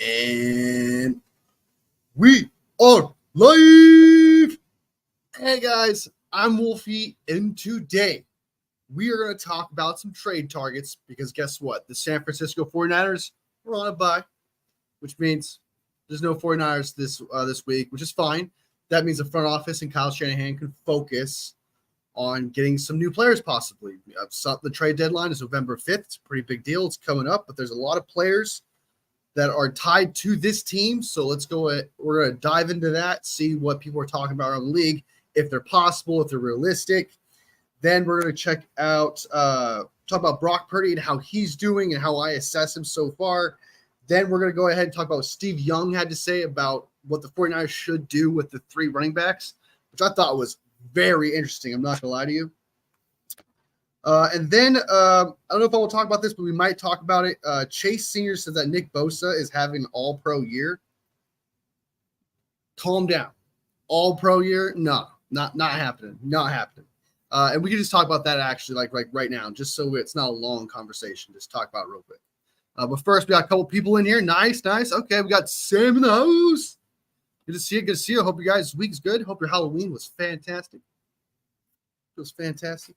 And we are live. Hey guys, I'm Wolfie, and today we are going to talk about some trade targets because guess what? The San Francisco 49ers are on a bye, which means there's no 49ers this week, which is fine. That means the front office and Kyle Shanahan can focus on getting some new players possibly. The trade deadline is November 5th. It's a pretty big deal. It's coming up, but there's a lot of players that are tied to this team. So let's go. We're going to dive into that, see what people are talking about around the league, if they're possible, if they're realistic. Then we're going to check out, talk about Brock Purdy and how he's doing and how I assess him so far. Then we're going to go ahead and talk about what Steve Young had to say about what the 49ers should do with the three running backs, which I thought was very interesting. I'm not going to lie to you. And then I don't know if I will talk about this, but we might talk about it. Chase Sr. says that Nick Bosa is having an all-pro year. Calm down. All-pro year? No, not happening. Not happening. And we can just talk about that actually like right now, just so it's not a long conversation. Just talk about it real quick. But first, we got a couple people in here. Nice. Okay, we got Sam in the house. Good to see you. Good to see you. Hope you guys' week's good. Hope your Halloween was fantastic. It was fantastic.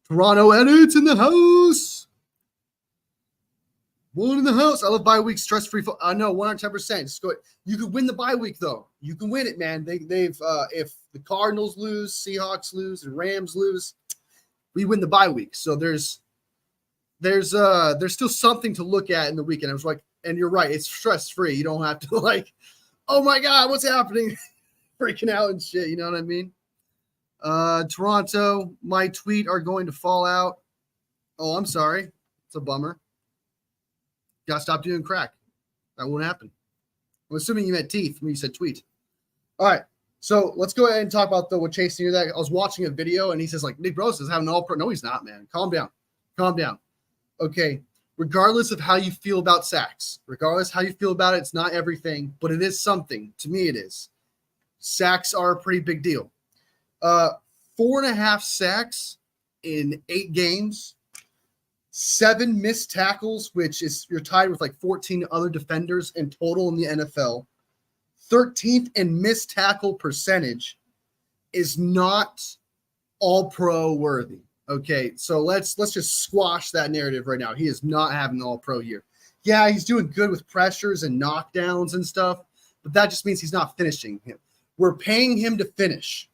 Toronto edits in the house. One in the house. I love bye week, stress-free. I know 110%. Just go. You could win the bye week though. You can win it, man. They've if the Cardinals lose, Seahawks lose, and Rams lose, we win the bye week. So there's still something to look at in the weekend. I was like, and you're right, it's stress-free. You don't have to like, oh my God, what's happening? Freaking out and shit. You know what I mean? Toronto, my tweet are going to fall out. Oh, I'm sorry. It's a bummer. Gotta stop doing crack. That won't happen. I'm assuming you meant teeth when you said tweet. All right. So let's go ahead and talk about what Chase Sr. That I was watching a video and he says like Nick Bosa is having an all-pro. No, he's not, man. Calm down. Okay. Regardless of how you feel about sacks, regardless how you feel about it, it's not everything, but it is something. To me, it is. Sacks are a pretty big deal. 4.5 sacks in 8 games, 7 missed tackles, which is you're tied with like 14 other defenders in total in the NFL. 13th in missed tackle percentage is not all pro worthy. Okay, so let's just squash that narrative right now. He is not having an all pro year. Yeah, he's doing good with pressures and knockdowns and stuff, but that just means he's not finishing him. We're paying him to finish.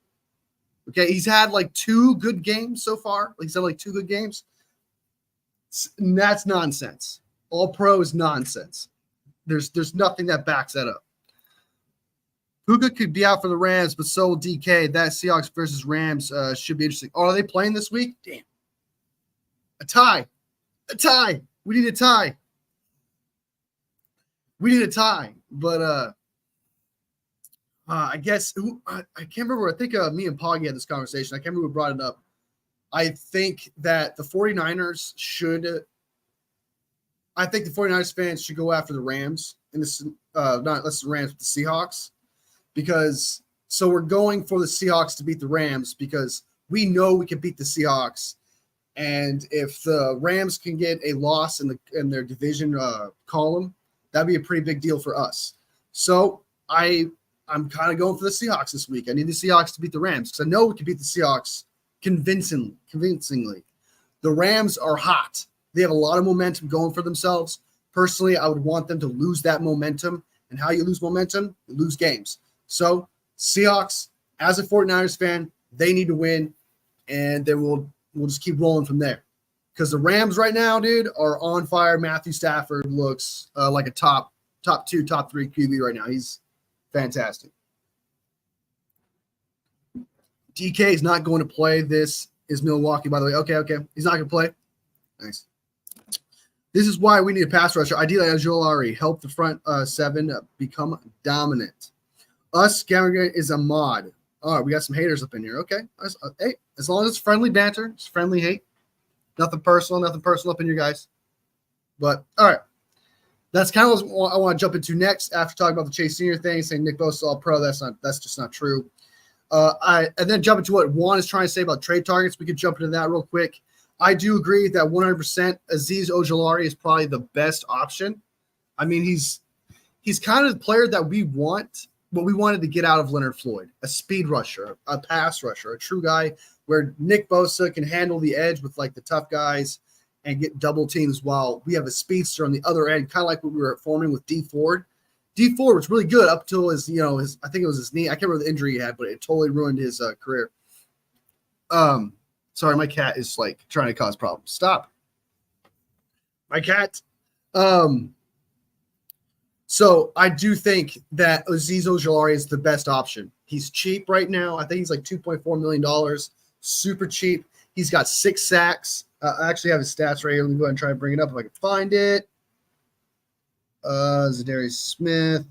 Okay, he's had like 2 good games so far. He's had like 2 good games. And that's nonsense. All pro is nonsense. There's nothing that backs that up. Puka could be out for the Rams, but so will DK. That Seahawks versus Rams should be interesting. Oh, are they playing this week? Damn. A tie. We need a tie. But I guess I can't remember. I think me and Poggy had this conversation. I can't remember who brought it up. I think that the 49ers fans should go after the Rams in this, not less the Rams, but the Seahawks, because so we're going for the Seahawks to beat the Rams because we know we can beat the Seahawks, and if the Rams can get a loss in their division column, that'd be a pretty big deal for us. So I'm kind of going for the Seahawks this week. I need the Seahawks to beat the Rams because I know we can beat the Seahawks convincingly. The Rams are hot. They have a lot of momentum going for themselves. Personally, I would want them to lose that momentum. And how you lose momentum? You lose games. So Seahawks, as a 49ers fan, they need to win, and then we'll just keep rolling from there. Because the Rams right now, dude, are on fire. Matthew Stafford looks like a top 2, top 3 QB right now. He's fantastic. DK is not going to play. This is Milwaukee, by the way. Okay. He's not going to play. Nice. This is why we need a pass rusher. Ideally, Ojolari help the front 7 become dominant. Us, Gallagher is a mod. All right, we got some haters up in here. Okay. Hey, as long as it's friendly banter, it's friendly hate. Nothing personal up in here, guys. But, all right. That's kind of what I want to jump into next after talking about the Chase Sr. thing, saying Nick Bosa all pro. That's just not true. And then jump into what Juan is trying to say about trade targets. We could jump into that real quick. I do agree that 100% Azeez Ojulari is probably the best option. I mean, he's kind of the player that we want, what we wanted to get out of Leonard Floyd, a speed rusher, a pass rusher, a true guy where Nick Bosa can handle the edge with like the tough guys and get double teams while we have a speedster on the other end, kind of like what we were forming with D Ford. D Ford was really good up till his, I think it was his knee. I can't remember the injury he had, but it totally ruined his career. Sorry, my cat is like trying to cause problems. Stop. My cat. So I do think that Azeez Ojulari is the best option. He's cheap right now. I think he's like $2.4 million. Super cheap. He's got 6 sacks. I actually have his stats right here. Let me go ahead and try to bring it up if I can find it. Zadarius Smith.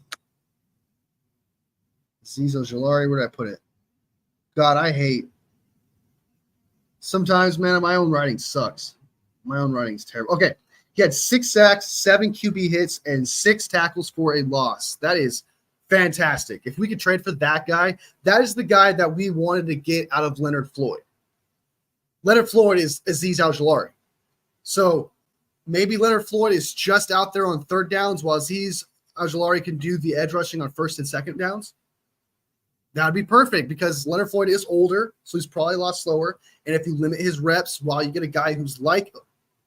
Azeez Ojulari. Where did I put it? God, I hate. Sometimes, man, my own writing sucks. My own writing is terrible. Okay. He had 6 sacks, 7 QB hits, and 6 tackles for a loss. That is fantastic. If we could trade for that guy, that is the guy that we wanted to get out of Leonard Floyd. Leonard Floyd is Azeez Ojulari. So maybe Leonard Floyd is just out there on third downs while Azeez Ojulari can do the edge rushing on first and second downs. That would be perfect because Leonard Floyd is older, so he's probably a lot slower. And if you limit his reps while you get a guy who's like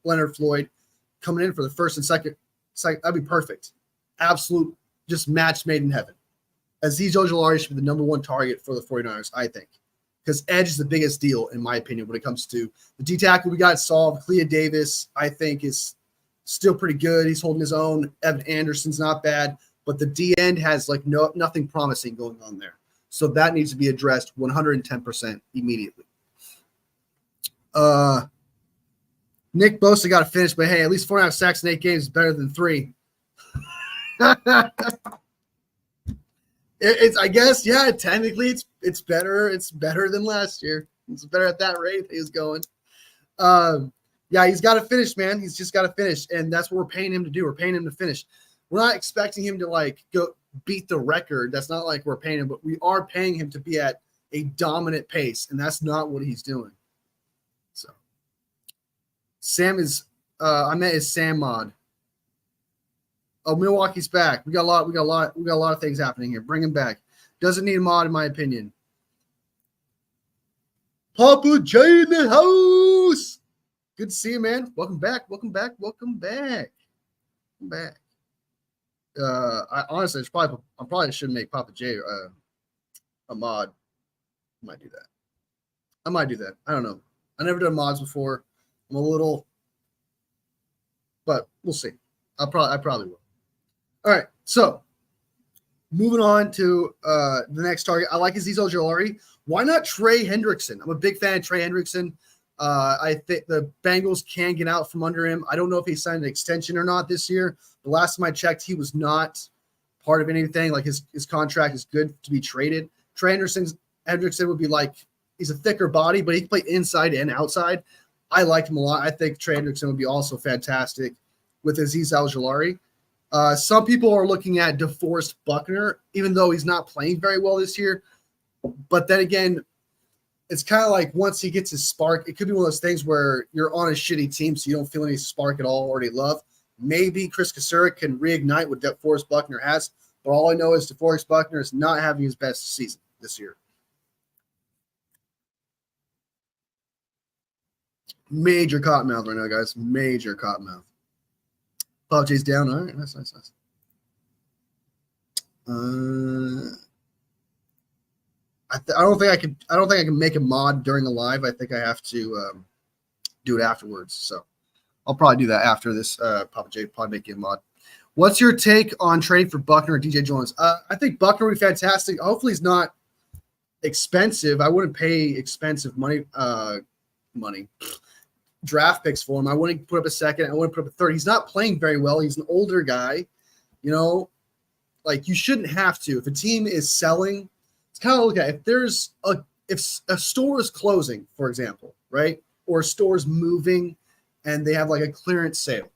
Leonard Floyd coming in for the first and second, that'd be perfect. Absolute just match made in heaven. Azeez Ojulari should be the number 1 target for the 49ers, I think. Because edge is the biggest deal, in my opinion, when it comes to the D tackle. We got solved. Clea Davis, I think, is still pretty good. He's holding his own. Evan Anderson's not bad. But the D end has like nothing promising going on there. So that needs to be addressed 110% immediately. Nick Bosa got to finish, but hey, at least 4.5 sacks in 8 games is better than 3. It's I guess, yeah, technically it's better. It's better than last year. It's better at that rate he was going. Yeah, he's got to finish, man. He's just got to finish, and that's what we're paying him to do. We're paying him to finish. We're not expecting him to like go beat the record. That's not like we're paying him, but we are paying him to be at a dominant pace, and that's not what he's doing. So Sam is I meant is Sam Mod. Oh, Milwaukee's back. We got a lot of things happening here. Bring him back. Doesn't need a mod, in my opinion. Papa J in the house. Good to see you, man. Welcome back. Welcome back. Welcome back. Welcome back. I honestly, I probably shouldn't make Papa J a mod. I might do that. I don't know. I never done mods before. I'm a little, but we'll see. I probably will. All right, so moving on to the next target. I like Azeez Ojulari. Why not Trey Hendrickson? I'm a big fan of Trey Hendrickson. I think the Bengals can get out from under him. I don't know if he signed an extension or not this year. The last time I checked, he was not part of anything. Like his contract is good to be traded. Trey Hendrickson would be like, he's a thicker body, but he can play inside and outside. I liked him a lot. I think Trey Hendrickson would be also fantastic with Azeez Ojulari. Some people are looking at DeForest Buckner, even though he's not playing very well this year. But then again, it's kind of like once he gets his spark, it could be one of those things where you're on a shitty team, so you don't feel any spark at all or any love. Maybe Chris Kasurek can reignite what DeForest Buckner has, but all I know is DeForest Buckner is not having his best season this year. Major cottonmouth right now, guys. Major cottonmouth. Pop J's down. All right, nice. I don't think I can make a mod during a live. I think I have to do it afterwards. So I'll probably do that after this. Papa J probably make you a mod. What's your take on trading for Buckner or DJ Jones? I think Buckner would be fantastic. Hopefully he's not expensive. I wouldn't pay expensive money draft picks for him. I wouldn't put up a second. I wouldn't put up a third. He's not playing very well. He's an older guy. Like you shouldn't have to. If a team is selling, it's kind of look at if a store is closing, for example, right? Or a store's moving and they have like a clearance sale.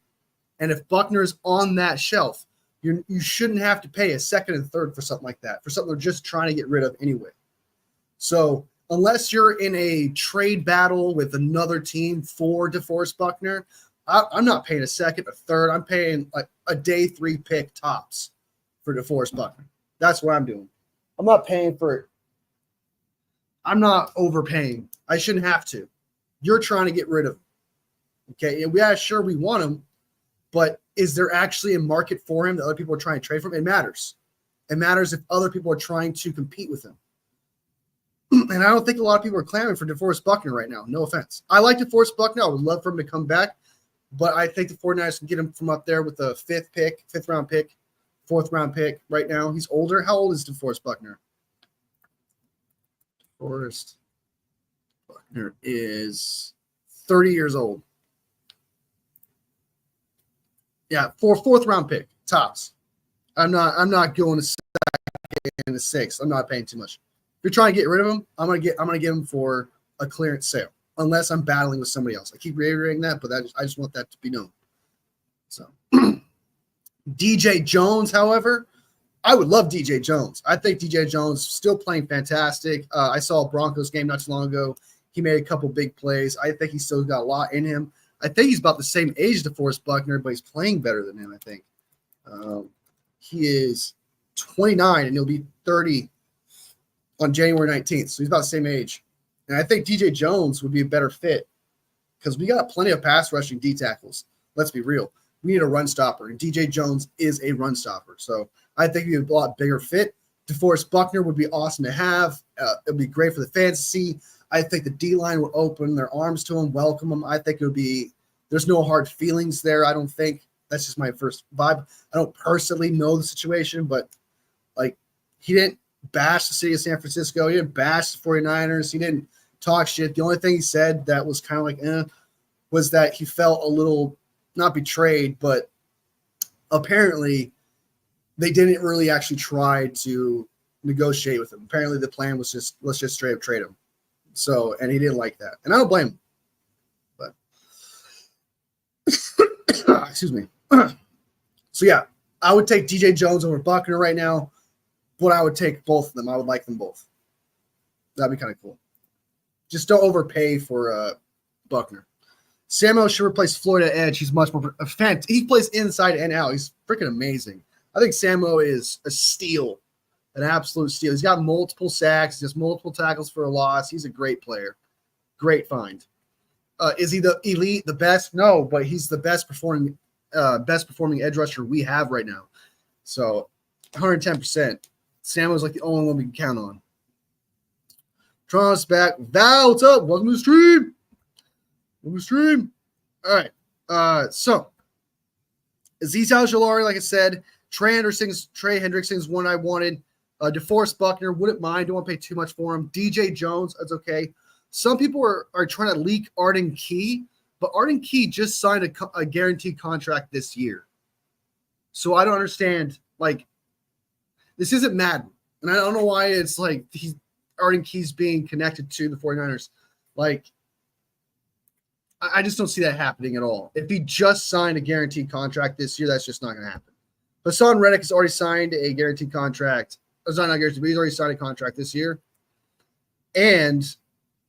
And if Buckner's on that shelf, you shouldn't have to pay a second and third for something like that, for something they're just trying to get rid of anyway. So unless you're in a trade battle with another team for DeForest Buckner, I'm not paying a second, a third. I'm paying like a day 3 pick tops for DeForest Buckner. That's what I'm doing. I'm not paying for it. I'm not overpaying. I shouldn't have to. You're trying to get rid of him. Okay, and sure we want him, but is there actually a market for him that other people are trying to trade for him? It matters. It matters if other people are trying to compete with him. And I don't think a lot of people are clamoring for DeForest Buckner right now. No offense. I like DeForest Buckner. I would love for him to come back, but I think the 49ers can get him from up there with a fifth round pick, fourth round pick right now. He's older. How old is DeForest Buckner? DeForest Buckner is 30 years old. Yeah, fourth round pick, tops. I'm not going to second and a sixth. I'm not paying too much. If you're trying to get rid of him, I'm gonna get him for a clearance sale, unless I'm battling with somebody else. I keep reiterating that, but I just want that to be known. So DJ Jones, however, I would love DJ Jones. I think DJ Jones still playing fantastic. I saw a Broncos game not too long ago. He made a couple big plays. I think he's still got a lot in him. I think he's about the same age as DeForest Buckner, but he's playing better than him, I think. He is 29, and he'll be 30 on January 19th. So he's about the same age. And I think DJ Jones would be a better fit because we got plenty of pass rushing D tackles. Let's be real. We need a run stopper, and DJ Jones is a run stopper. So I think he'd be a lot bigger fit. DeForest Buckner would be awesome to have. It would be great for the fans to see. I think the D-line would open their arms to him, welcome him. I think it would be – there's no hard feelings there, I don't think. That's just my first vibe. I don't personally know the situation, but, like, he didn't bash the city of San Francisco. He didn't bash the 49ers. He didn't talk shit. The only thing he said that was kind of like was that he felt a little not betrayed, but apparently they didn't really actually try to negotiate with him. Apparently the plan was just let's just straight up trade him. So, and he didn't like that. And I don't blame him. But excuse me. So yeah, I would take DJ Jones over Buckner right now, but I would take both of them. I would like them both. That'd be kind of cool. Just don't overpay for Buckner. Samuel should replace Floyd at edge. He's much more he plays inside and out. He's freaking amazing. I think Samuel is a steal, an absolute steal. He's got multiple sacks, just multiple tackles for a loss. He's a great player. Great find. Is he the elite, the best? No, but he's the best performing edge rusher we have right now. So 110%. Samuel's like the only one we can count on. Toronto's back. Val, what's up? Welcome to the stream. Welcome to the stream. All right. So Azeez Al-Jolari, like I said, Trey Hendrickson's one I wanted. DeForest Buckner, wouldn't mind. Don't want to pay too much for him. DJ Jones, that's okay. Some people are trying to leak Arden Key, but Arden Key just signed a guaranteed contract this year. So I don't understand. Like, this isn't Madden. And I don't know why it's like Arden Key's being connected to the 49ers. Like, I just don't see that happening at all. If he just signed a guaranteed contract this year, that's just not going to happen. Hassan Reddick has already signed a guaranteed contract. It's not guaranteed, but he's already signed a contract this year. And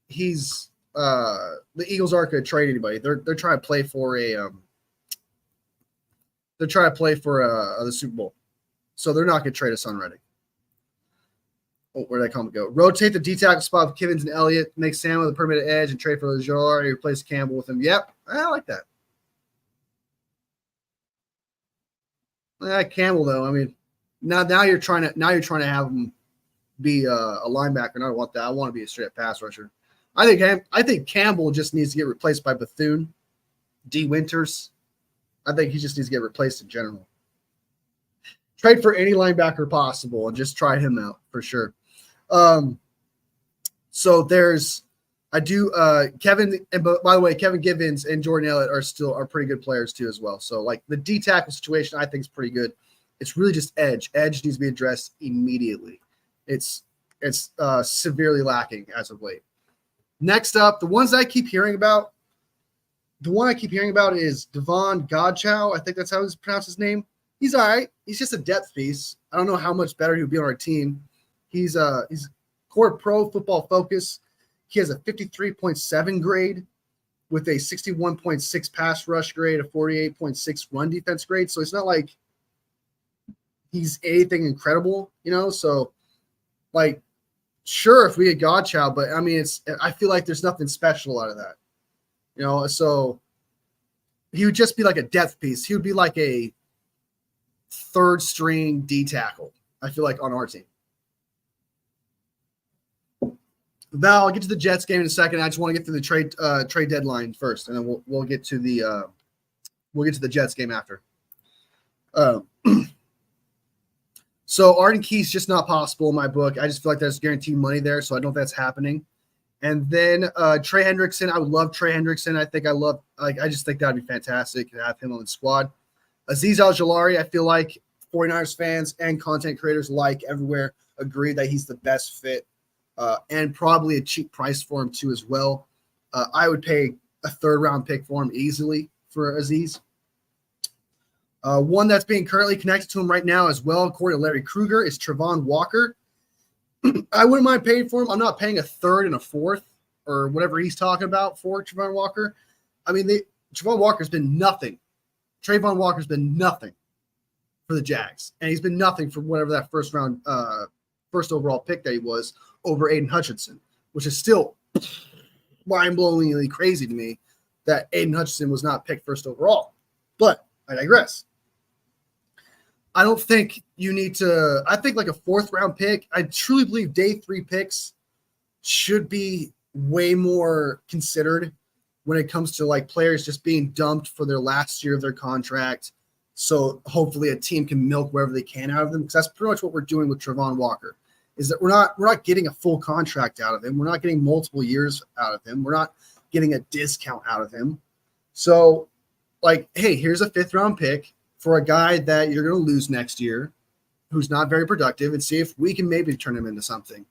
he's the Eagles aren't going to trade anybody. They're trying to play for the Super Bowl. So they're not going to trade Hassan Reddick. Oh, where'd that comment go? Rotate the D-tackle spot with Kivins and Elliott, make Samuel the permanent edge, and trade for Lajor and replace Campbell with him. Yep, I like that. Campbell, though, I mean, now you're trying to have him be a linebacker, and I don't want that. I want to be a straight pass rusher. I think Campbell just needs to get replaced by Bethune, D. Winters. I think he just needs to get replaced in general. Trade for any linebacker possible and just try him out for sure. So there's Kevin, and by the way, Kevin Givens and Jordan Elliott are pretty good players too as well. So like the D tackle situation, I think is pretty good. It's really just edge. Edge needs to be addressed immediately. It's severely lacking as of late. Next up, the ones I keep hearing about. The one I keep hearing about is Devon Godchow. I think that's how he's pronounced his name. He's all right. He's just a depth piece. I don't know how much better he would be on our team. He's Core Pro Football Focus. He has a 53.7 grade with a 61.6 pass rush grade, a 48.6 run defense grade. So it's not like he's anything incredible, So, like, sure, if we get Godchild, but I mean, I feel like there's nothing special out of that, So he would just be like a depth piece. He would be like a third string D tackle, I feel like, on our team. Val, I'll get to the Jets game in a second. I just want to get through the trade deadline first, and then we'll get to the Jets game after. So Arden Key's just not possible in my book. I just feel like there's guaranteed money there, so I don't know if that's happening. And then Trey Hendrickson, I would love Trey Hendrickson. I just think that'd be fantastic to have him on the squad. Azeez Al-Jillari, I feel like 49ers fans and content creators everywhere agree that he's the best fit and probably a cheap price for him too as well. I would pay a third-round pick for him easily for Azeez. One that's being currently connected to him right now as well, according to Larry Krueger, is Travon Walker. I wouldn't mind paying for him. I'm not paying a third and a fourth or whatever he's talking about for Travon Walker. I mean, Travon Walker's been nothing. Trayvon Walker's been nothing for the Jags, and he's been nothing for whatever that first overall pick that he was over Aiden Hutchinson, which is still mind-blowingly crazy to me that Aiden Hutchinson was not picked first overall. But I digress. I don't think you need to – I think like a fourth-round pick, I truly believe day 3 picks should be way more considered when it comes to like players just being dumped for their last year of their contract. So hopefully a team can milk wherever they can out of them, because that's pretty much what we're doing with Travon Walker, is that we're not getting a full contract out of him. We're not getting multiple years out of him. We're not getting a discount out of him. So like, hey, here's a 5th-round pick for a guy that you're going to lose next year who's not very productive, and see if we can maybe turn him into something.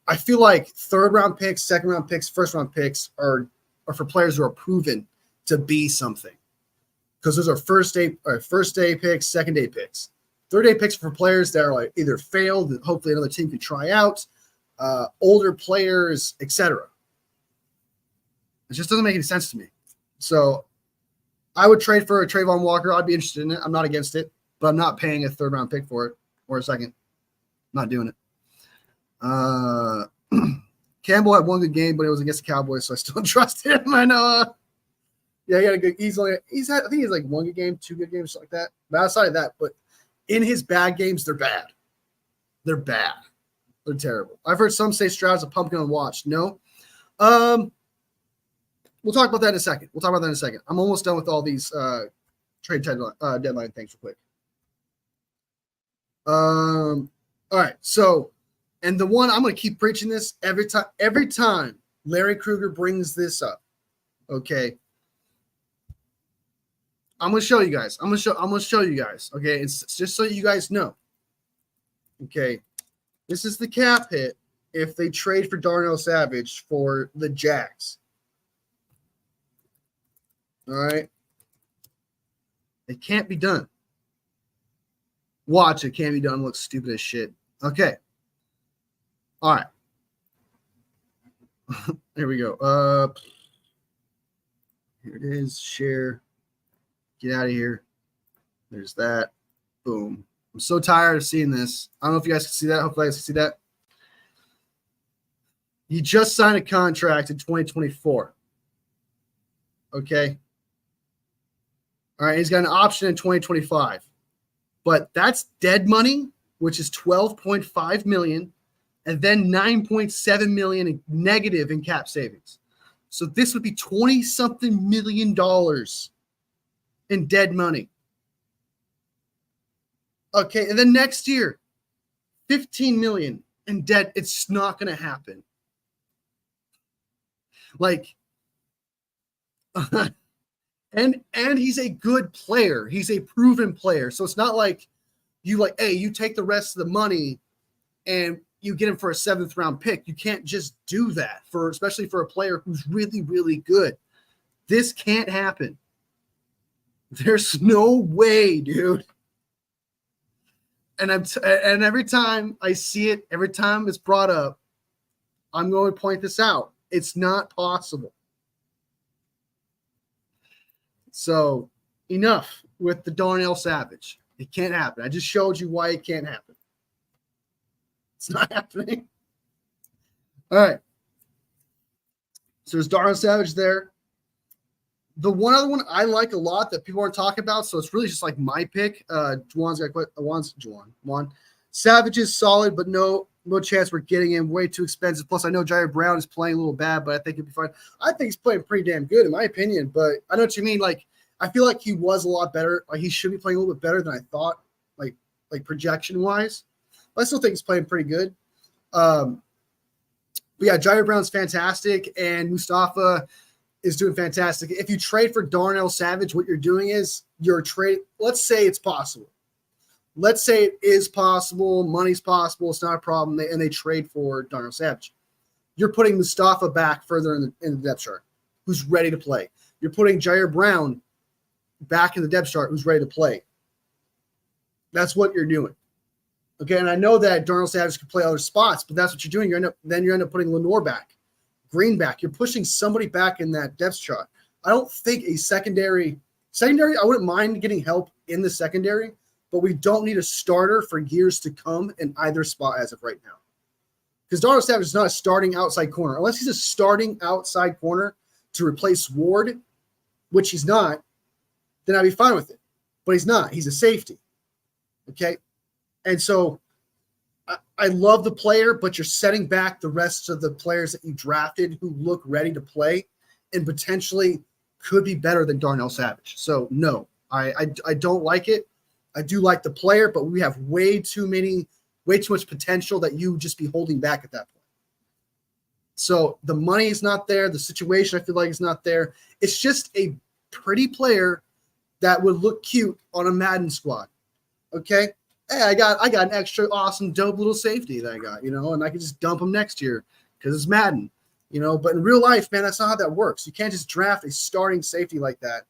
I feel like 3rd-round picks, 2nd-round picks, 1st-round picks are for players who are proven to be something, because those are first day picks, 2nd-day picks. 3rd-day picks for players that are like either failed and hopefully another team could try out, older players, etc. It just doesn't make any sense to me. So I would trade for a Trayvon Walker. I'd be interested in it. I'm not against it, but I'm not paying a 3rd-round pick for it or a 2nd. Not doing it. Campbell had one good game, but it was against the Cowboys, so I still don't trust him. I know. Yeah, he had a good. I think he's like 1 good game, 2 good games, something like that. But outside of that, but in his bad games, they're bad. They're bad. They're terrible. I've heard some say Stroud's a pumpkin on watch. No. We'll talk about that in a second. I'm almost done with all these trade deadline things real quick. All right. So, and the one I'm going to keep preaching this every time Larry Krueger brings this up. Okay. I'm going to show you guys. I'm going to show you guys. Okay. It's just so you guys know. Okay. This is the cap hit if they trade for Darnell Savage for the Jags. All right. It can't be done. Watch, it can't be done. Looks stupid as shit. Okay. All right. Here we go. Here it is. Share. Get out of here. There's that. Boom. I'm so tired of seeing this. I don't know if you guys can see that. Hopefully you guys can see that. He just signed a contract in 2024. Okay. All right. He's got an option in 2025. But that's dead money, which is $12.5 million, and then $9.7 million in negative in cap savings. So this would be $20-something million in dead money. Okay, and then next year, $15 million in debt. It's not going to happen. Like, and he's a good player. He's a proven player. So it's not like you take the rest of the money and you get him for a 7th-round pick. You can't just do that especially for a player who's really, really good. This can't happen. There's no way, dude. And every time I see it, every time it's brought up, I'm going to point this out. It's not possible. So enough with the Darnell Savage. It can't happen. I just showed you why it can't happen. It's not happening. All right. So there's Darnell Savage there. The one other one I like a lot that people aren't talking about, so it's really just like my pick. Juwan. Savage is solid, but no chance we're getting him. Way too expensive. Plus, I know Jair Brown is playing a little bad, but I think he'll be fine. I think he's playing pretty damn good, in my opinion. But I know what you mean. Like, I feel like he was a lot better. Like, he should be playing a little bit better than I thought, like projection wise. But I still think he's playing pretty good. But yeah, Jair Brown's fantastic, and Mustafa is doing fantastic. If you trade for Darnell Savage, what you're doing is you're trade. Let's say it's possible. Let's say it is possible. Money's possible. It's not a problem. And they trade for Darnell Savage. You're putting Mustafa back further in the depth chart, who's ready to play. You're putting Jair Brown back in the depth chart, who's ready to play. That's what you're doing. Okay, and I know that Darnell Savage can play other spots, but that's what you're doing. You end up putting Lenore back, Green back. You're pushing somebody back in that depth chart. I don't think a secondary. I wouldn't mind getting help in the secondary, but we don't need a starter for years to come in either spot as of right now. Because Darnell Savage is not a starting outside corner. Unless he's a starting outside corner to replace Ward, which he's not, then I'd be fine with it. But he's not. He's a safety. Okay? And so I love the player, but you're setting back the rest of the players that you drafted who look ready to play and potentially could be better than Darnell Savage. So, no, I don't like it. I do like the player, but we have way too much potential that you just be holding back at that point. So the money is not there. The situation, I feel like, is not there. It's just a pretty player that would look cute on a Madden squad. Okay? Hey, I got an extra awesome, dope little safety that I got, and I can just dump him next year because it's Madden, But in real life, man, that's not how that works. You can't just draft a starting safety like that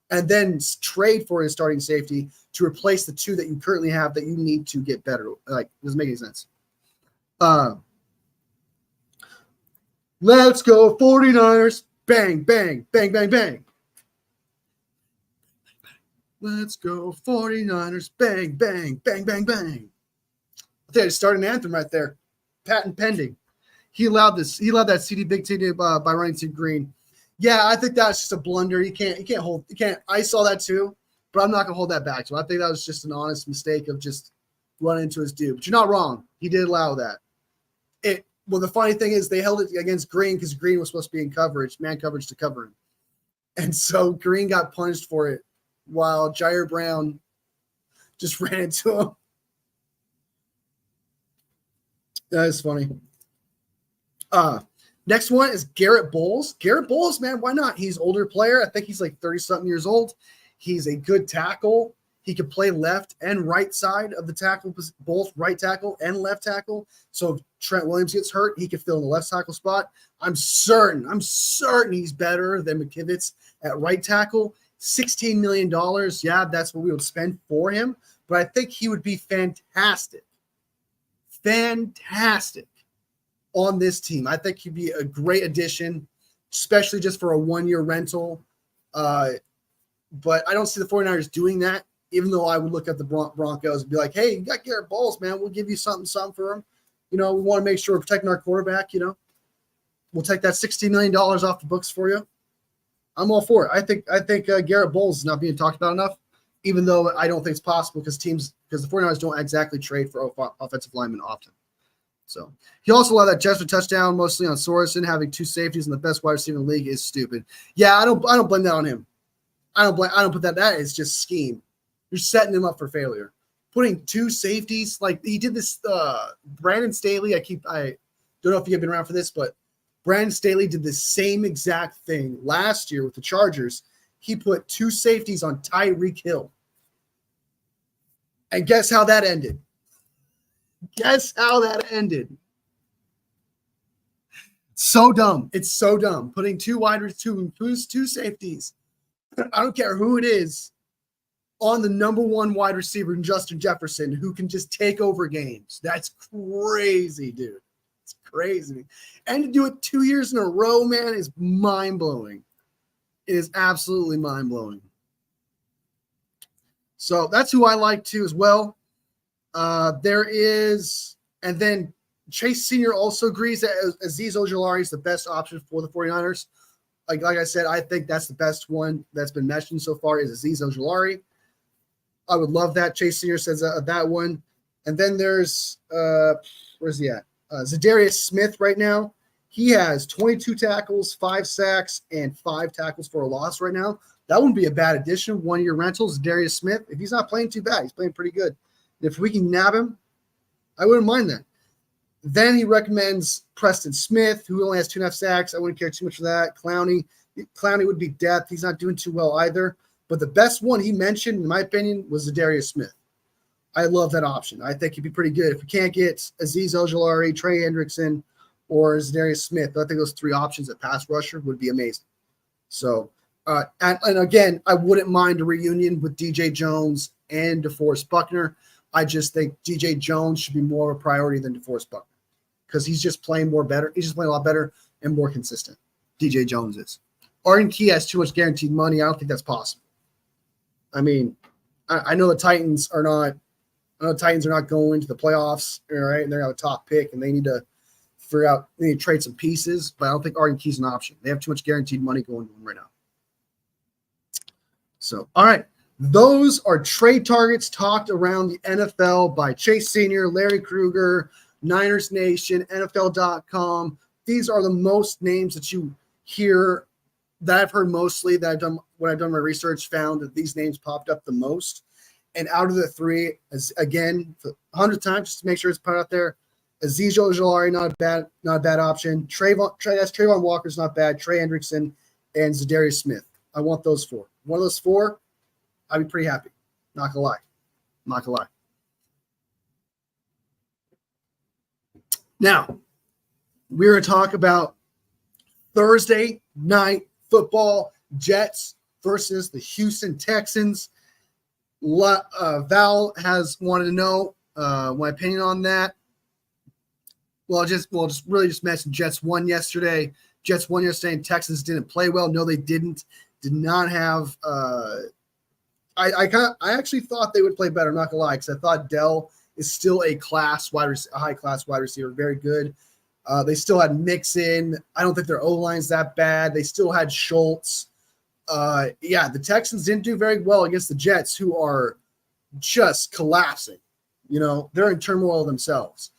and then trade for a starting safety to replace the two that you currently have that you need to get better. Like, it doesn't make any sense. Let's go 49ers. Bang, bang, bang, bang, bang. Let's go 49ers. Bang, bang, bang, bang, bang. I think I just started an anthem right there. Patent pending. He allowed that CD Big TD by running to Green. Yeah, I think that's just a blunder. You can't. I saw that too, but I'm not gonna hold that back to him. I think that was just an honest mistake of just running into his dude. But you're not wrong. He did allow that. Well, the funny thing is they held it against Green because Green was supposed to be in coverage, man coverage to cover him. And so Green got punished for it while Jair Brown just ran into him. That is funny. Next one is Garrett Bowles. Garrett Bowles, man, why not? He's an older player. I think he's like 30-something years old. He's a good tackle. He could play left and right side of the tackle, both right tackle and left tackle. So if Trent Williams gets hurt, he could fill in the left tackle spot. I'm certain he's better than McKivitz at right tackle. $16 million. Yeah, that's what we would spend for him. But I think he would be fantastic on this team. I think he'd be a great addition, especially just for a one-year rental. But I don't see the 49ers doing that, even though I would look at the Broncos and be like, hey, you got Garrett Bowles, man. We'll give you something for him. We want to make sure we're protecting our quarterback, We'll take that $16 million off the books for you. I'm all for it. I think Garrett Bowles is not being talked about enough, even though I don't think it's possible because the 49ers don't exactly trade for offensive linemen often. So he also allowed that Jets touchdown mostly on Sorensen. Having two safeties in the best wide receiver in the league is stupid. Yeah, I don't blame that on him. I don't put that. That is just scheme. You're setting him up for failure. Putting two safeties like he did this. Brandon Staley. I don't know if you've been around for this, but Brandon Staley did the same exact thing last year with the Chargers. He put two safeties on Tyreek Hill. And guess how that ended? So dumb. It's so dumb. Putting two safeties, I don't care who it is, on the number one wide receiver, Justin Jefferson, who can just take over games. That's crazy, dude. It's crazy. And to do it 2 years in a row, man, is mind-blowing. It is absolutely mind-blowing. So that's who I like too as well. There is, and then Chase Sr. also agrees that Azeez Ojulari is the best option for the 49ers. Like I said, I think that's the best one that's been mentioned so far is Azeez Ojulari. I would love that. Chase Sr. says that one. And then there's, where's he at? Zadarius Smith right now. He has 22 tackles, 5 sacks, and 5 tackles for a loss right now. That wouldn't be a bad addition. 1-year rentals, Zadarius Smith. If he's not playing too bad, he's playing pretty good. If we can nab him, I wouldn't mind that. Then he recommends Preston Smith, who only has 2.5 sacks. I wouldn't care too much for that. Clowney would be depth. He's not doing too well either. But the best one he mentioned, in my opinion, was Zadarius Smith. I love that option. I think he'd be pretty good. If we can't get Azeez Ojulari, Trey Hendrickson, or Zadarius Smith, I think those 3 options at pass rusher would be amazing. So, and again, I wouldn't mind a reunion with DJ Jones and DeForest Buckner. I just think DJ Jones should be more of a priority than DeForest Buckner because he's just playing more better. He's just playing a lot better and more consistent. DJ Jones is. Arden Key has too much guaranteed money. I don't think that's possible. I mean, I know the Titans are not. I know the Titans are not going to the playoffs, all right? And they're going to have a top pick, and they need to figure out. They need to trade some pieces, but I don't think Arden Key's an option. They have too much guaranteed money going to them right now. So, all right. Those are trade targets talked around the NFL by Chase Sr., Larry Krueger, Niners Nation, NFL.com. These are the most names that you hear that I've heard mostly that I've done when I've done my research, found that these names popped up the most. And out of the 3, as again, 100 times just to make sure it's put out there, Azeez Ojulari, not a bad option. Trayvon Walker's not bad. Trey Hendrickson and Zadarius Smith. I want those 4. One of those 4, I'd be pretty happy. Not gonna lie. Now, we're going to talk about Thursday night football, Jets versus the Houston Texans. Val has wanted to know my opinion on that. Well, just mention Jets won yesterday. And Texans didn't play well. No, they didn't. Did not have. I actually thought they would play better. I'm not gonna lie, because I thought Dell is still a high class wide receiver, very good. They still had Mixon. I don't think their O-line's that bad. They still had Schultz. The Texans didn't do very well against the Jets, who are just collapsing. You know, they're in turmoil themselves.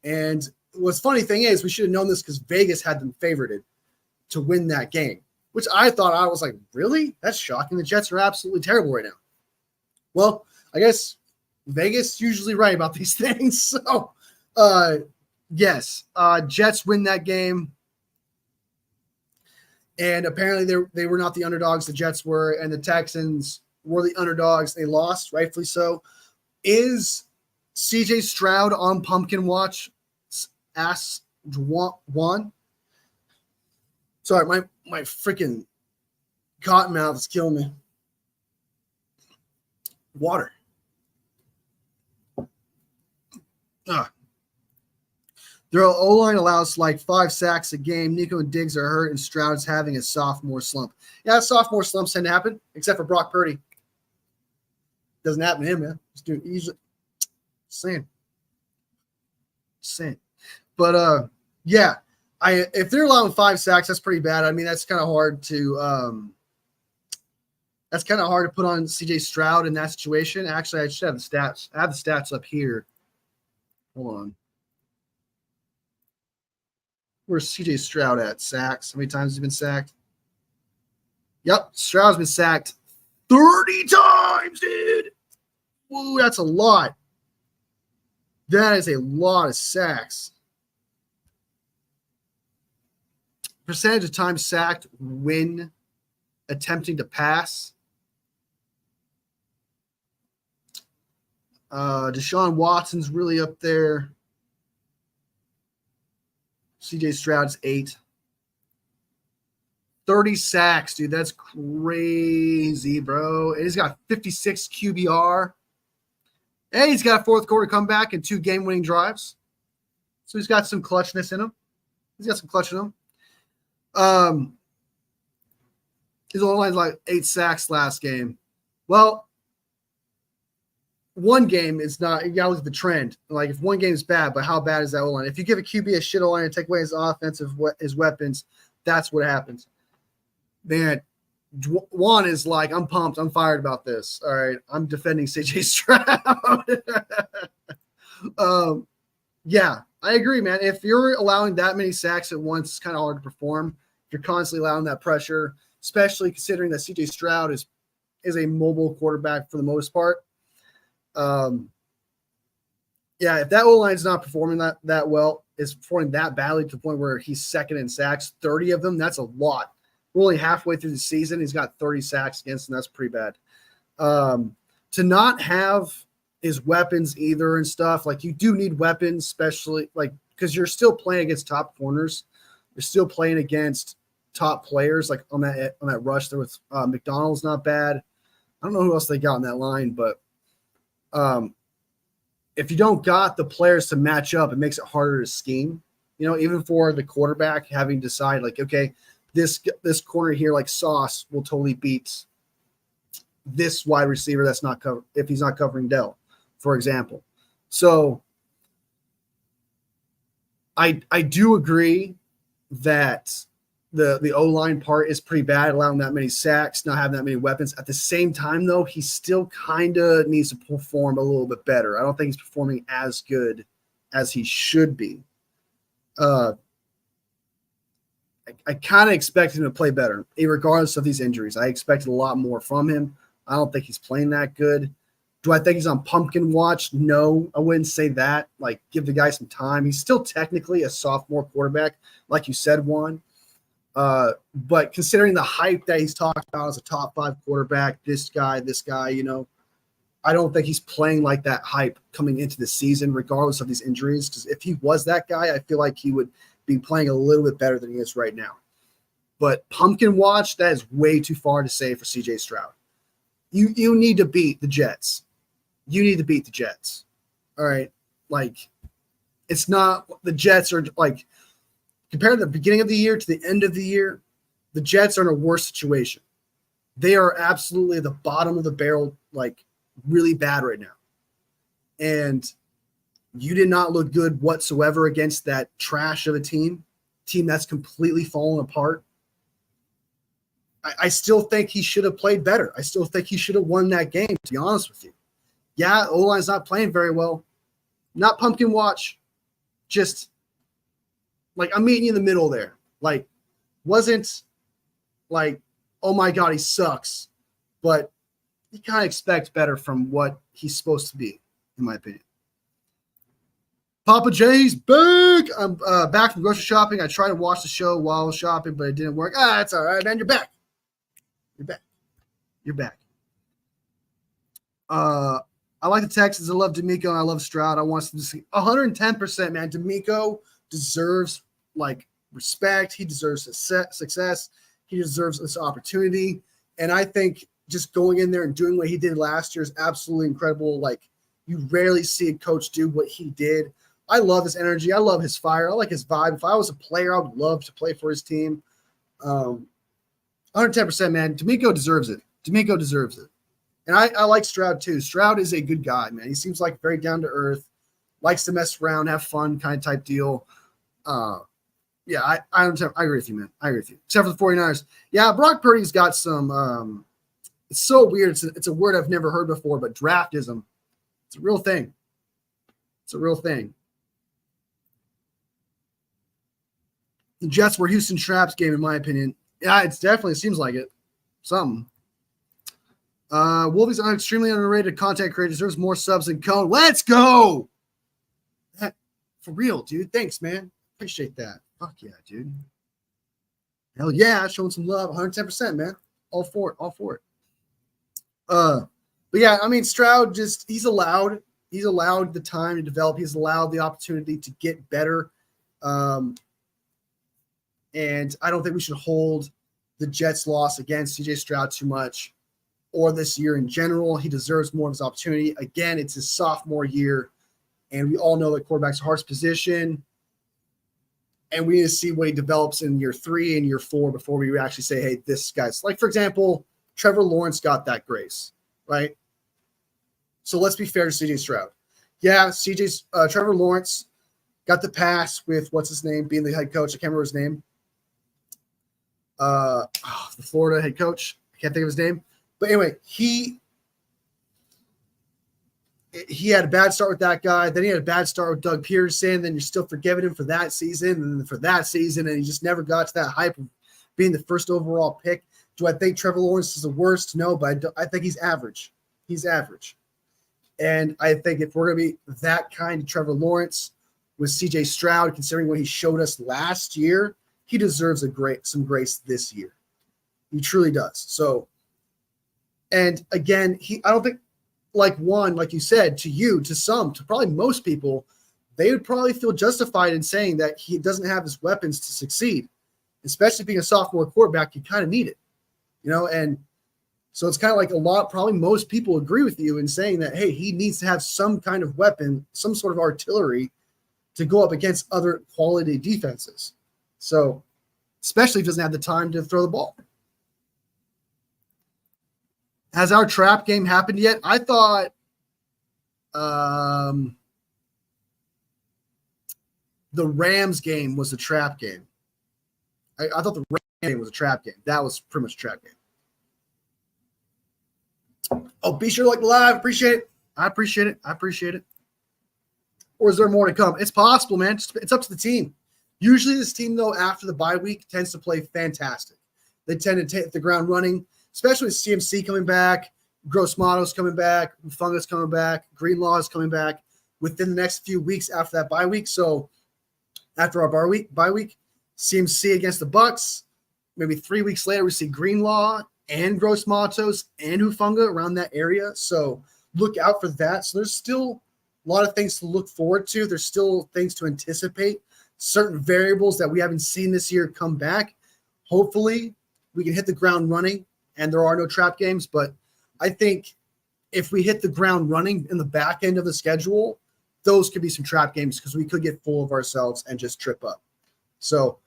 And what's funny thing is, we should have known this because Vegas had them favorited to win that game, which I was like, really? That's shocking. The Jets are absolutely terrible right now. Well, I guess Vegas is usually right about these things. So, yes, Jets win that game. And apparently they were not the underdogs. The Jets were, and the Texans were the underdogs. They lost, rightfully so. Is CJ Stroud on pumpkin watch? Asked Juan. Sorry, my freaking cotton mouth is killing me. Water. Their O-line allows like 5 sacks a game. Nico and Diggs are hurt, and Stroud's having a sophomore slump. Yeah, sophomore slumps tend to happen, except for Brock Purdy. Doesn't happen to him, man. Just doing easily. Saying. But yeah. If they're allowing 5 sacks, that's pretty bad. I mean, that's kind of hard to put on CJ Stroud in that situation. Actually, I should have the stats. I have the stats up here. Hold on. Where's CJ Stroud at? Sacks. How many times has he been sacked? Yep, Stroud's been sacked 30 times, dude. Woo, that's a lot. That is a lot of sacks. Percentage of time sacked when attempting to pass. Deshaun Watson's really up there. CJ Stroud's 8. 30 sacks, dude. That's crazy, bro. And he's got 56 QBR. And he's got a 4th quarter comeback and 2 game-winning drives. So he's got some clutchness in him. His only line like 8 sacks last game. Well, one game is not, you gotta look at the trend. Like if one game is bad, but how bad is that O-line? If you give a QB a shit O-line and take away his offensive his weapons, that's what happens. Man, Juan is like, I'm pumped, I'm fired about this. All right, I'm defending CJ Stroud. Yeah, I agree, man. If you're allowing that many sacks at once, it's kind of hard to perform. If you're constantly allowing that pressure, especially considering that CJ Stroud is a mobile quarterback for the most part. Yeah, if that O-line is not performing that well, is performing that badly to the point where he's second in sacks, 30 of them, that's a lot. We're only halfway through the season. He's got 30 sacks against him. That's pretty bad. To not have his weapons either and stuff, like you do need weapons, especially like because you're still playing against top corners. You're still playing against top players, like on that rush there with McDonald's not bad. I don't know who else they got on that line, but if you don't got the players to match up, it makes it harder to scheme. You know, even for the quarterback having to decide like, okay, this corner here, like Sauce, will totally beat this wide receiver that's not covered if he's not covering Dell, for example. So I do agree that the O-line part is pretty bad, allowing that many sacks, not having that many weapons. At the same time, though, he still kind of needs to perform a little bit better. I don't think he's performing as good as he should be. I kind of expect him to play better, regardless of these injuries. I expected a lot more from him. I don't think he's playing that good. Do I think he's on pumpkin watch? No, I wouldn't say that. Like, give the guy some time. He's still technically a sophomore quarterback, like you said, Juan. But considering the hype that he's talked about as a top 5 quarterback, this guy, you know, I don't think he's playing like that hype coming into the season, regardless of these injuries. Because if he was that guy, I feel like he would be playing a little bit better than he is right now. But pumpkin watch, that is way too far to say for CJ Stroud. You need to beat the Jets. You need to beat the Jets. All right. Like, it's not the Jets are like, compared to the beginning of the year to the end of the year, the Jets are in a worse situation. They are absolutely at the bottom of the barrel, like really bad right now. And you did not look good whatsoever against that trash of a team that's completely fallen apart. I still think he should have played better. I still think he should have won that game, to be honest with you. Yeah, O-line's not playing very well. Not pumpkin watch. Just like I'm meeting you in the middle there. Like, wasn't like, oh my God, he sucks. But you kind of expect better from what he's supposed to be, in my opinion. Papa J's back. I'm back from grocery shopping. I tried to watch the show while I was shopping, but it didn't work. It's all right, man. You're back. You're back. I like the Texans. I love D'Amico and I love Stroud. I want to see 110%, man. D'Amico deserves like respect. He deserves success. He deserves this opportunity. And I think just going in there and doing what he did last year is absolutely incredible. Like, you rarely see a coach do what he did. I love his energy. I love his fire. I like his vibe. If I was a player, I would love to play for his team. 110%, man. D'Amico deserves it. D'Amico deserves it. And I like Stroud too. Stroud is a good guy, man. He seems like very down to earth, likes to mess around, have fun kind of type deal. Yeah, I agree with you, man. I agree with you. Except for the 49ers. Yeah, Brock Purdy's got some it's so weird. It's a word I've never heard before, but draftism. It's a real thing. It's a real thing. The Jets were Houston Traps game, in my opinion. Yeah, it definitely seems like it. Something. Wolvie's an extremely underrated content creator. Deserves more subs than Cone. Let's go. For real, dude. Thanks, man. Appreciate that. Fuck yeah, dude. Hell yeah, showing some love. 110%, man. All for it. All for it. But yeah, I mean, Stroud he's allowed the time to develop. He's allowed the opportunity to get better. And I don't think we should hold the Jets' loss against CJ Stroud too much, or this year in general. He deserves more of his opportunity. Again, it's his sophomore year, and we all know that quarterback's a hardest position, and we need to see what he develops in year 3 and year 4 before we actually say, hey, this guy's – like, for example, Trevor Lawrence got that grace, right? So let's be fair to CJ Stroud. Yeah, Trevor Lawrence got the pass with what's his name being the head coach. I can't remember his name. The Florida head coach. I can't think of his name. But anyway, he had a bad start with that guy. Then he had a bad start with Doug Peterson. Then you're still forgiving him for that season and for that season. And he just never got to that hype of being the first overall pick. Do I think Trevor Lawrence is the worst? No, but I think he's average. He's average. And I think if we're going to be that kind of Trevor Lawrence with CJ Stroud, considering what he showed us last year, he deserves some grace this year. He truly does. So, and again, I don't think like you said, to probably most people, they would probably feel justified in saying that he doesn't have his weapons to succeed, especially being a sophomore quarterback. You kind of need it, and so it's kind of like probably most people agree with you in saying that, hey, he needs to have some kind of weapon, some sort of artillery to go up against other quality defenses. So, especially if he doesn't have the time to throw the ball. Has our trap game happened yet? I thought the Rams game was a trap game. I thought the Rams game was a trap game. That was pretty much a trap game. Oh, be sure to like the live. Appreciate it. I appreciate it. Or is there more to come? It's possible, man. It's up to the team. Usually this team, though, after the bye week, tends to play fantastic. They tend to take the ground running, especially with CMC coming back, Gross Matos coming back, Fungus coming back, Greenlaw is coming back within the next few weeks after that bye week. So after our bye week, CMC against the Bucks. Maybe 3 weeks later, we see Greenlaw and Gross Matos and Hufunga around that area. So look out for that. So there's still a lot of things to look forward to. There's still things to anticipate. Certain variables that we haven't seen this year come back. Hopefully, we can hit the ground running and there are no trap games. But I think if we hit the ground running in the back end of the schedule, those could be some trap games because we could get full of ourselves and just trip up. So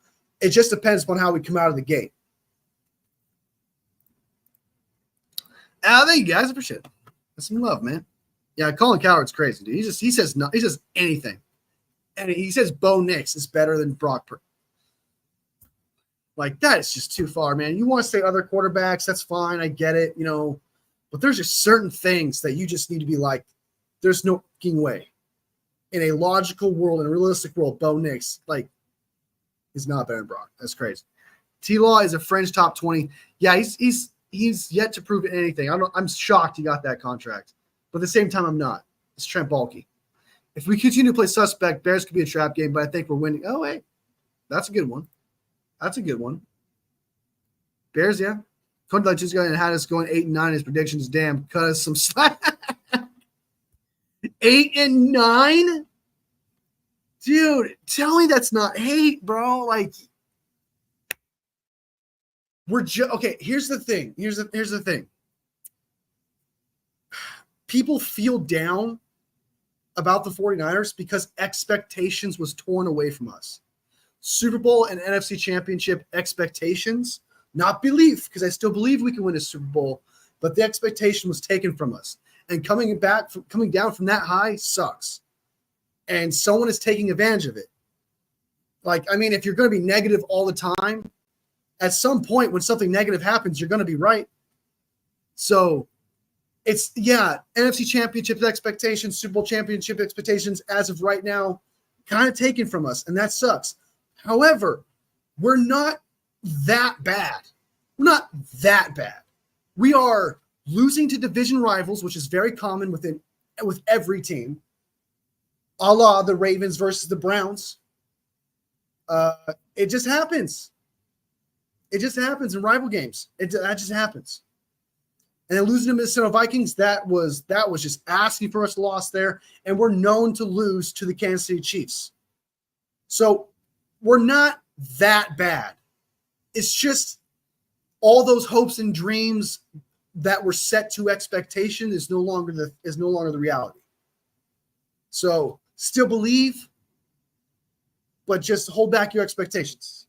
it just depends upon how we come out of the gate. Thank you guys. Appreciate it. That's some love, man. Yeah, Colin Cowherd's crazy, dude. He says anything. And he says Bo Nix is better than Brock Purdy. Like, that is just too far, man. You want to say other quarterbacks, that's fine. I get it, But there's just certain things that you just need to be like, there's no fucking way. In a logical world, in a realistic world, Bo Nix, is not better than Brock. That's crazy. T-Law is a fringe top 20. Yeah, he's yet to prove anything. I'm shocked he got that contract. But at the same time, I'm not. It's Trent Baalke. If we continue to play suspect, Bears could be a trap game, but I think we're winning. Oh, hey, that's a good one. Bears, yeah. Coach just got and had us going 8-9. His predictions, damn, cut us some slack. 8-9, dude. Tell me that's not hate, bro. Okay. Here's the thing. Here's the thing. People feel down about the 49ers because expectations was torn away from us. Super Bowl and NFC Championship expectations, not belief, because I still believe we can win a Super Bowl, but the expectation was taken from us. And coming down from that high sucks. And someone is taking advantage of it. If you're going to be negative all the time, at some point when something negative happens, you're going to be right. So it's, NFC Championship expectations, Super Bowl championship expectations as of right now, kind of taken from us, and that sucks. However, we're not that bad. We are losing to division rivals, which is very common with every team, a la the Ravens versus the Browns. It just happens. It just happens in rival games. That just happens. And then losing to Minnesota Vikings, that was just asking for us loss there. And we're known to lose to the Kansas City Chiefs. So we're not that bad. It's just all those hopes and dreams that were set to expectation is no longer the reality. So still believe, but just hold back your expectations.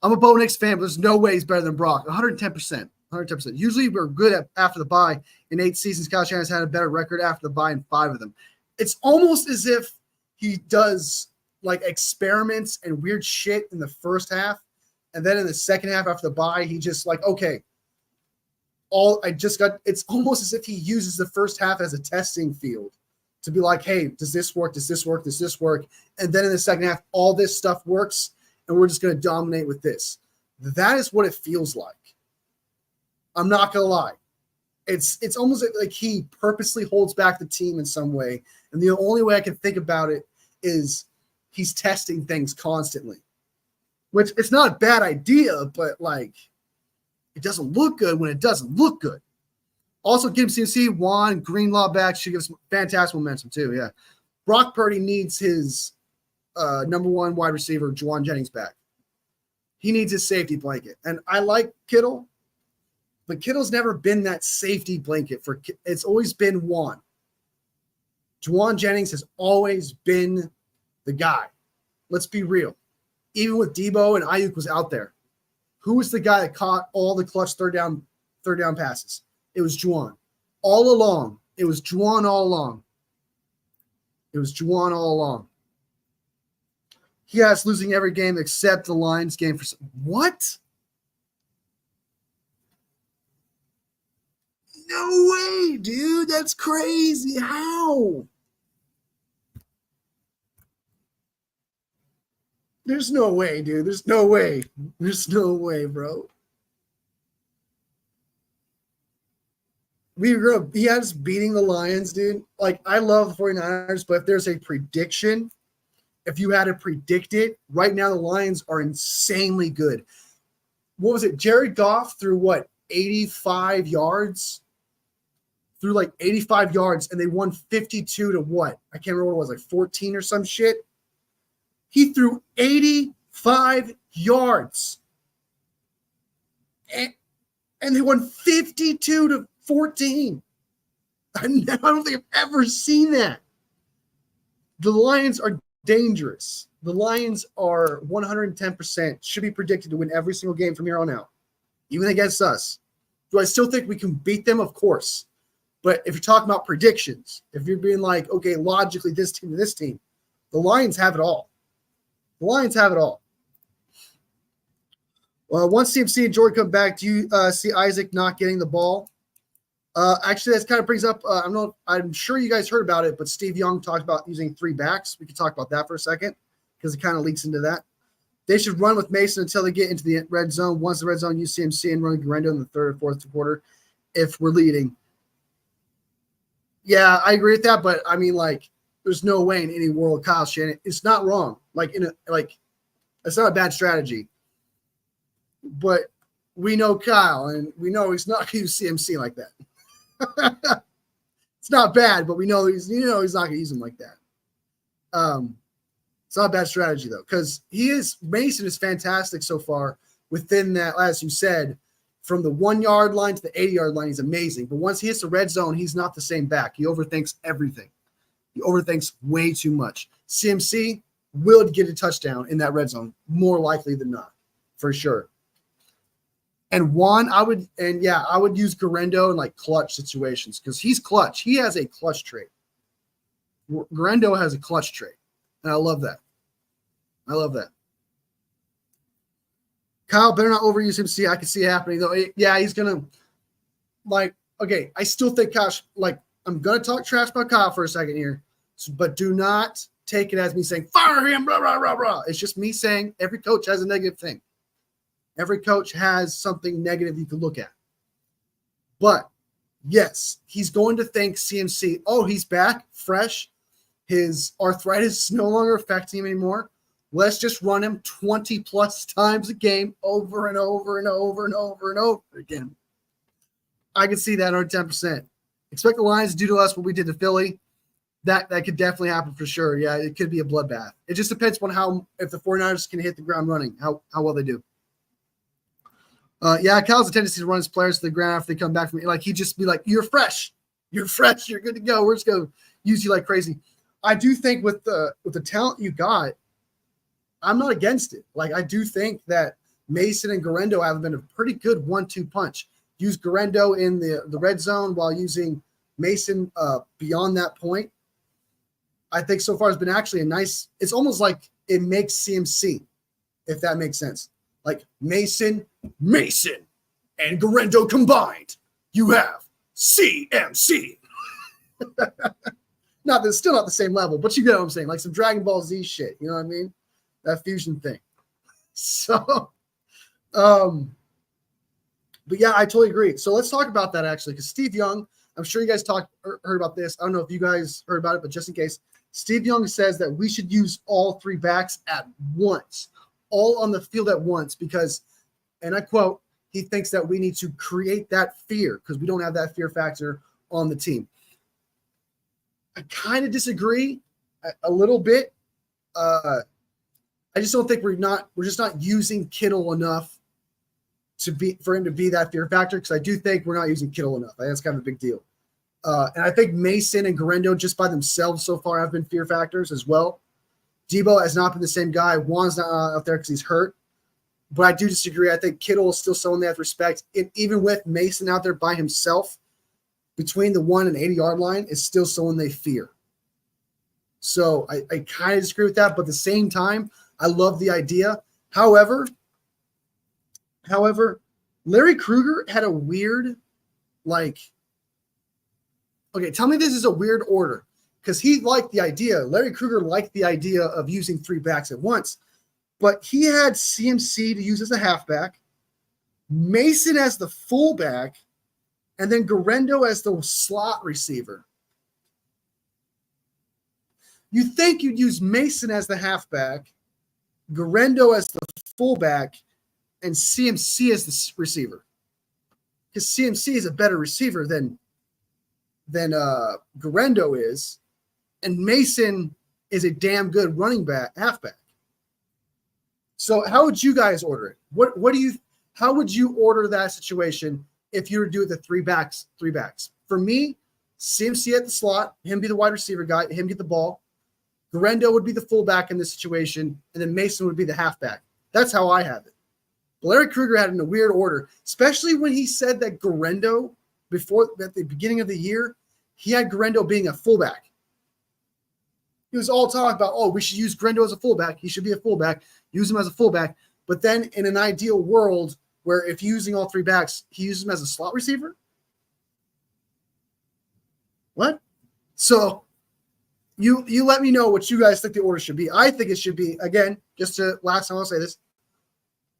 I'm a Bo Nix fan, but there's no way he's better than Brock. 110%. 110%. Usually we're good after the bye. In 8 seasons, Kyle Shanahan's had a better record after the bye in 5 of them. It's almost as if he does like experiments and weird shit in the first half. And then in the second half after the bye, he just like, okay, it's almost as if he uses the first half as a testing field to be like, hey, does this work? Does this work? Does this work? And then in the second half, all this stuff works, and we're just going to dominate with this. That is what it feels like. I'm not going to lie. It's almost like he purposely holds back the team in some way. And the only way I can think about it is he's testing things constantly, which it's not a bad idea, but like it doesn't look good when it doesn't look good. Also, give CMC, Juan, Greenlaw back should give some fantastic momentum too. Yeah. Brock Purdy needs his number 1 wide receiver, Juwan Jennings, back. He needs his safety blanket. And I like Kittle, but Kittle's never been that safety blanket for – it's always been Juan. Juwan Jennings has always been the guy. Let's be real. Even with Debo and Ayuk was out there, who was the guy that caught all the clutch third down passes? It was Juwan. All along. It was Juwan all along. It was Juwan all along. He has losing every game except the Lions game. What? No way, dude. That's crazy. How? There's no way, dude. There's no way. There's no way, bro. He has beating the Lions, dude. Like, I love the 49ers, but if there's a prediction, if you had to predict it, right now the Lions are insanely good. What was it? Jared Goff threw what? 85 yards? Threw like 85 yards, and they won 52 to what? I can't remember what it was, like 14 or some shit. He threw 85 yards. And they won 52 to 14. I don't think I've ever seen that. The Lions are dangerous. The Lions are 110%, should be predicted to win every single game from here on out, even against us. Do I still think we can beat them? Of course. But if you're talking about predictions, if you're being like, okay, logically this team to this team, the Lions have it all. The Lions have it all. Once CMC and Jordan come back, do you see Isaac not getting the ball? Actually, that kind of brings up, I'm sure you guys heard about it, but Steve Young talked about using 3 backs. We could talk about that for a second because it kind of leaks into that. They should run with Mason until they get into the red zone. Once the red zone, use CMC and run Guerrero in the third or fourth quarter if we're leading. Yeah, I agree with that, but I mean, like, there's no way in any world Kyle Shanahan. It's not wrong. It's not a bad strategy. But we know Kyle, and we know he's not going to use CMC like that. It's not bad, but we know he's not going to use him like that. It's not a bad strategy though, because Mason is fantastic so far within that. As you said, from the 1 yard line to the 80-yard line, he's amazing. But once he hits the red zone, he's not the same back. He overthinks everything. He overthinks way too much. CMC will get a touchdown in that red zone, more likely than not, for sure. And Juan, I would use Guerrero in like clutch situations because he's clutch. He has a clutch trait. Guerrero has a clutch trait, and I love that. I love that. Kyle better not overuse him. See, I can see it happening though. Yeah, he's gonna okay. I still think Kyle. I'm gonna talk trash about Kyle for a second here, but do not take it as me saying fire him. Rah, rah, rah, rah. It's just me saying every coach has a negative thing. Every coach has something negative you can look at. But yes, he's going to think CMC, oh, he's back, fresh. His arthritis is no longer affecting him anymore. Let's just run him 20 plus times a game over and over and over and over and over again. I can see that 110%. Expect the Lions to do to us what we did to Philly. That could definitely happen for sure. Yeah, it could be a bloodbath. It just depends on if the 49ers can hit the ground running, how well they do. Kyle's a tendency to run his players to the ground after they come back from it. Like, he'd just be like, you're fresh. You're fresh. You're good to go. We're just going to use you like crazy. I do think with the talent you got, I'm not against it. Like, I do think that Mason and Guerrero have been a pretty good 1-2 punch. use Guerrero in the red zone while using Mason beyond that point, I think so far has been actually a nice, it's almost like it makes CMC, if that makes sense. Like Mason, and Guerrero combined, you have CMC. Still not the same level, but you get what I'm saying. Like some Dragon Ball Z shit, you know what I mean? That fusion thing. So, but yeah, I totally agree. So let's talk about that actually, because Steve Young, I'm sure you guys heard about this. I don't know if you guys heard about it, but just in case, Steve Young says that we should use all three backs at once, all on the field at once, because, and I quote, he thinks that we need to create that fear because we don't have that fear factor on the team. I kind of disagree a little bit. I just don't think we're just not using Kittle enough for him to be that fear factor, because I do think we're not using Kittle enough. I think that's kind of a big deal. And I think Mason and Guerrero just by themselves so far have been fear factors as well. Debo has not been the same guy. Juan's not out there because he's hurt. But I do disagree. I think Kittle is still someone they have to respect. And even with Mason out there by himself, between the 1 and 80-yard line, is still someone they fear. So I kind of disagree with that. But at the same time, I love the idea. However, Larry Krueger had a weird, okay, tell me this is a weird order, because he liked the idea. Larry Krueger liked the idea of using three backs at once, but he had CMC to use as a halfback, Mason as the fullback, and then Guerrero as the slot receiver. You think you'd use Mason as the halfback, Guerrero as the fullback, and CMC as the receiver, because CMC is a better receiver than Guerrero is, and Mason is a damn good running back, halfback. So how would you guys order it? How would you order that situation if you were to do it the three backs? For me, CMC at the slot, him be the wide receiver guy, him get the ball. Guerrero would be the fullback in this situation, and then Mason would be the halfback. That's how I have it. But Larry Krueger had it in a weird order, especially when he said that Guerrero, at the beginning of the year, he had Guerrero being a fullback. He was all talking about, oh, we should use Guerrero as a fullback. He should be a fullback. Use him as a fullback. But then in an ideal world where if using all three backs, he uses him as a slot receiver? What? So you let me know what you guys think the order should be. I think it should be, again, last time I'll say this,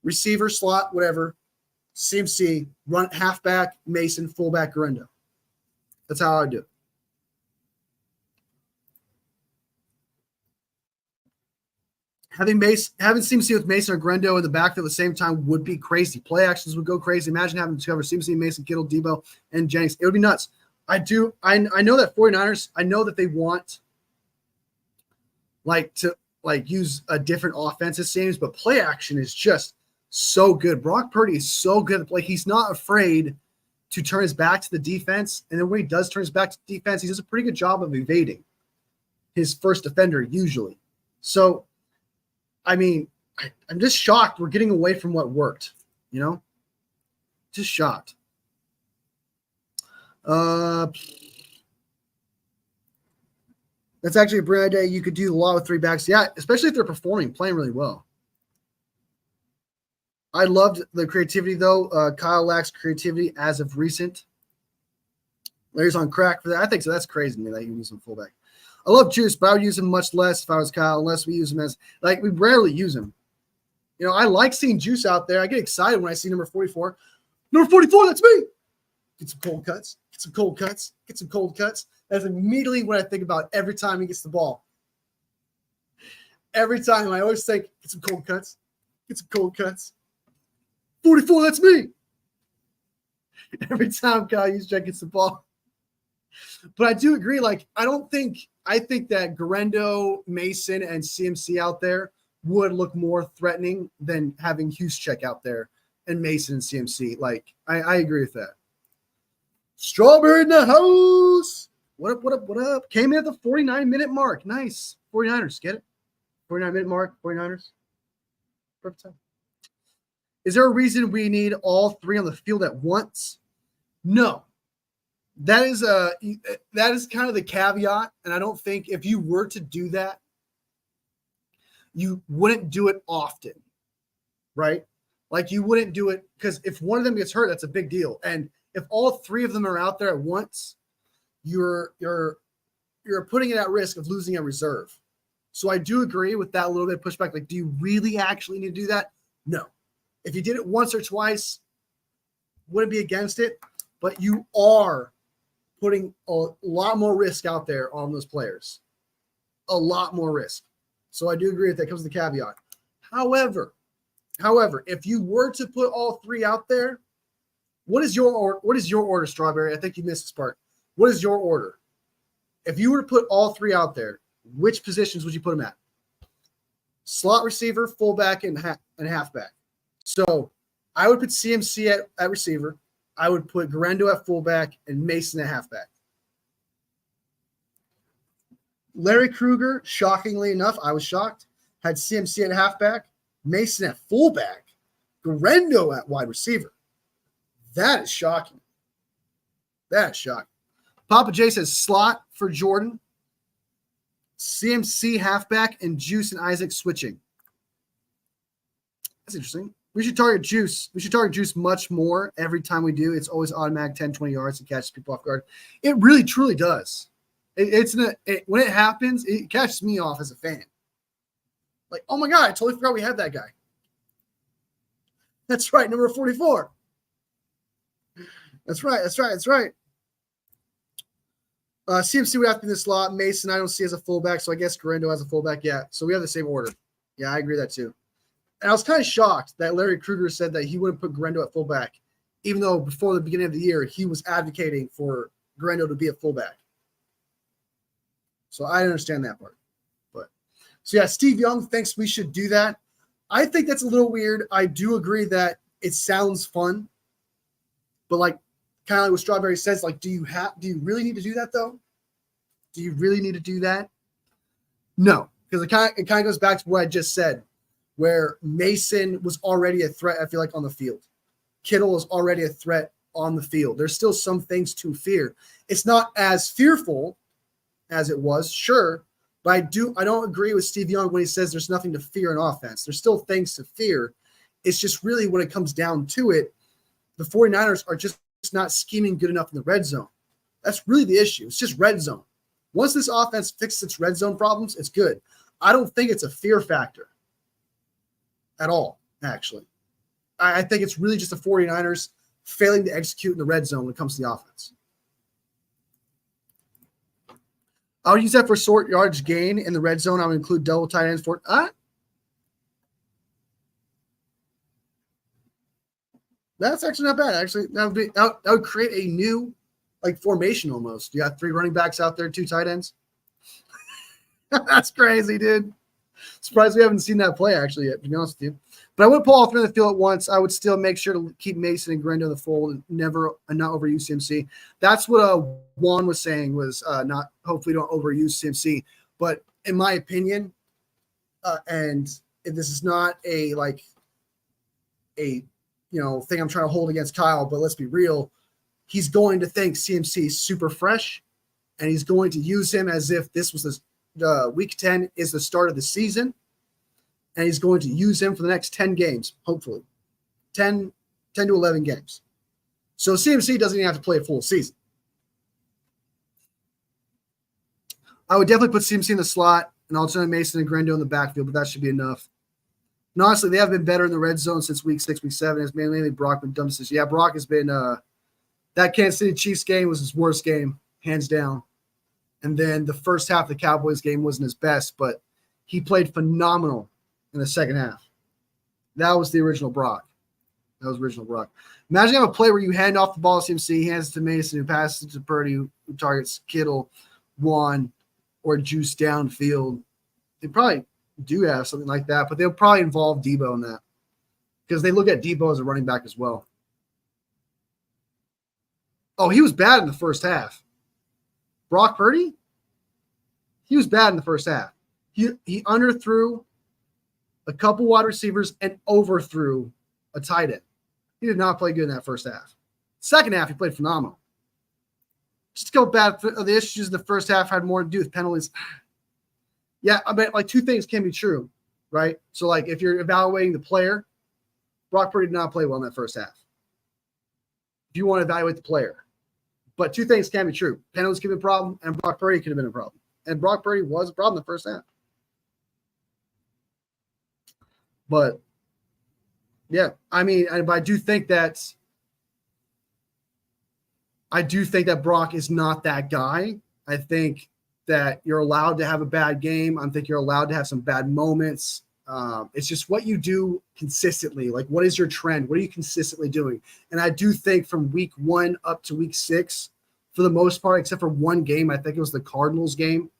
receiver, slot, whatever, CMC, run halfback, Mason, fullback, Guerrero. That's how I do it. Having CMC with Mason or Guerrero in the backfield at the same time would be crazy. Play actions would go crazy. Imagine having to cover CMC, Mason, Kittle, Debo, and Jennings. It would be nuts. I know that 49ers, I know that they want to use a different offense, it seems, but play action is just so good. Brock Purdy is so good. Like, he's not afraid to turn his back to the defense. And then when he does turn his back to defense, he does a pretty good job of evading his first defender usually. So, I mean, I'm just shocked we're getting away from what worked, Just shocked. That's actually a brilliant idea. You could do a lot with three backs. Yeah, especially if they're playing really well. I loved the creativity, though. Kyle lacks creativity as of recent. Larry's on crack for that. I think so. That's crazy to me that you use him fullback. I love Juice, but I would use him much less if I was Kyle, unless we use him as – we rarely use him. I like seeing Juice out there. I get excited when I see number 44. Number 44, that's me. Get some cold cuts. Get some cold cuts. Get some cold cuts. That's immediately what I think about every time he gets the ball. Every time I always think, get some cold cuts. Get some cold cuts. 44, that's me. Every time Kyle Juszczyk gets the ball. But I do agree. I think that Guerrero, Mason, and CMC out there would look more threatening than having Juszczyk out there and Mason and CMC. I agree with that. Strawberry in the house. What up, what up, what up? Came in at the 49-minute mark. Nice. 49ers, get it? 49-minute mark, 49ers. Perfect time. Is there a reason we need all three on the field at once? No. That is kind of the caveat, and I don't think if you were to do that, you wouldn't do it often, right? Like you wouldn't do it because if one of them gets hurt, that's a big deal. And if all three of them are out there at once, you're putting it at risk of losing a reserve. So I do agree with that little bit of pushback. Like, do you really actually need to do that? No. If you did it once or twice, wouldn't be against it, but you are putting a lot more risk out there on those players. A lot more risk. So I do agree with that. Comes the caveat. However, if you were to put all three out there, what is your order, Strawberry? I think you missed this part. What is your order? If you were to put all three out there, which positions would you put them at? Slot receiver, fullback, and halfback. So I would put CMC at receiver. I would put Guerrero at fullback and Mason at halfback. Larry Krueger, shockingly enough, I was shocked, had CMC at halfback, Mason at fullback, Guerrero at wide receiver. That is shocking. That is shocking. Papa J says slot for Jordan, CMC halfback, and Juice and Isaac switching. That's interesting. We should target Juice. We should target Juice much more every time we do. It's always automatic 10, 20 yards and catches people off guard. It really, truly does. When it happens, it catches me off as a fan. Like, oh my God, I totally forgot we had that guy. That's right, number 44. That's right. CMC would have to be in the slot. Mason, I don't see as a fullback, so I guess Guerrero as a fullback. Yeah, so we have the same order. Yeah, I agree with that too. And I was kind of shocked that Larry Krueger said that he wouldn't put Guerrero at fullback, even though before the beginning of the year, he was advocating for Guerrero to be a fullback. So I understand that part. So yeah, Steve Young thinks we should do that. I think that's a little weird. I do agree that it sounds fun, but like kind of like what Strawberry says, like, do you really need to do that though? Do you really need to do that? No, because it kind of goes back to what I just said, where Mason was already a threat, I feel like, on the field. Kittle is already a threat on the field. There's still some things to fear. It's not as fearful as it was, sure, but I don't agree with Steve Young when he says there's nothing to fear in offense. There's still things to fear. It's just really when it comes down to it, the 49ers are just not scheming good enough in the red zone. That's really the issue. It's just red zone. Once this offense fixes its red zone problems, it's good. I don't think it's a fear factor at all, actually. I think it's really just the 49ers failing to execute in the red zone when it comes to the offense. I would use that for short yardage gain in the red zone. I would include double tight ends for that's actually not bad. Actually, that would create a new formation almost. You got 3 running backs out there, 2 tight ends. That's crazy, dude. Surprised we haven't seen that play actually yet, to be honest with you. But I wouldn't pull all 3 in the field at once. I would still make sure to keep Mason and Guerrero in the fold and not overuse CMC. That's what Juan was saying was not hopefully don't overuse CMC. But in my opinion, and if this is not a thing I'm trying to hold against Kyle, but let's be real, he's going to think CMC is super fresh, and he's going to use him as if this was week 10 is the start of the season, and he's going to use him for the next 10 games, hopefully. 10 to 11 games. So CMC doesn't even have to play a full season. I would definitely put CMC in the slot and alternate Mason and Guerrero in the backfield, but that should be enough. And honestly, they have been better in the red zone since week 6, week 7. It's mainly Brock been dumb decisions. Yeah, Brock has been that Kansas City Chiefs game was his worst game, hands down. And then the first half of the Cowboys game wasn't his best, but he played phenomenal in the second half. That was the original Brock. Imagine having a play where you hand off the ball to CMC, he hands it to Mason, who passes it to Purdy, who targets Kittle, Juan, or Juice downfield. They probably do have something like that, but they'll probably involve Debo in that because they look at Debo as a running back as well. Oh, he was bad in the first half. Brock Purdy? He was bad in the first half. He underthrew a couple wide receivers and overthrew a tight end. He did not play good in that first half. Second half, he played phenomenal. Just to go back, the issues in the first half had more to do with penalties. Yeah, I mean, like two things can be true, right? So, like, if you're evaluating the player, Brock Purdy did not play well in that first half. If you want to evaluate the player. But two things can be true. Penalties could be a problem, and Brock Purdy could have been a problem. And Brock Purdy was a problem in the first half. But, yeah, I mean, I do think that Brock is not that guy. I think that you're allowed to have a bad game. I think you're allowed to have some bad moments. It's just what you do consistently. Like, what is your trend? What are you consistently doing? And I do think from week 1 up to week 6, for the most part, except for one game, I think it was the Cardinals game,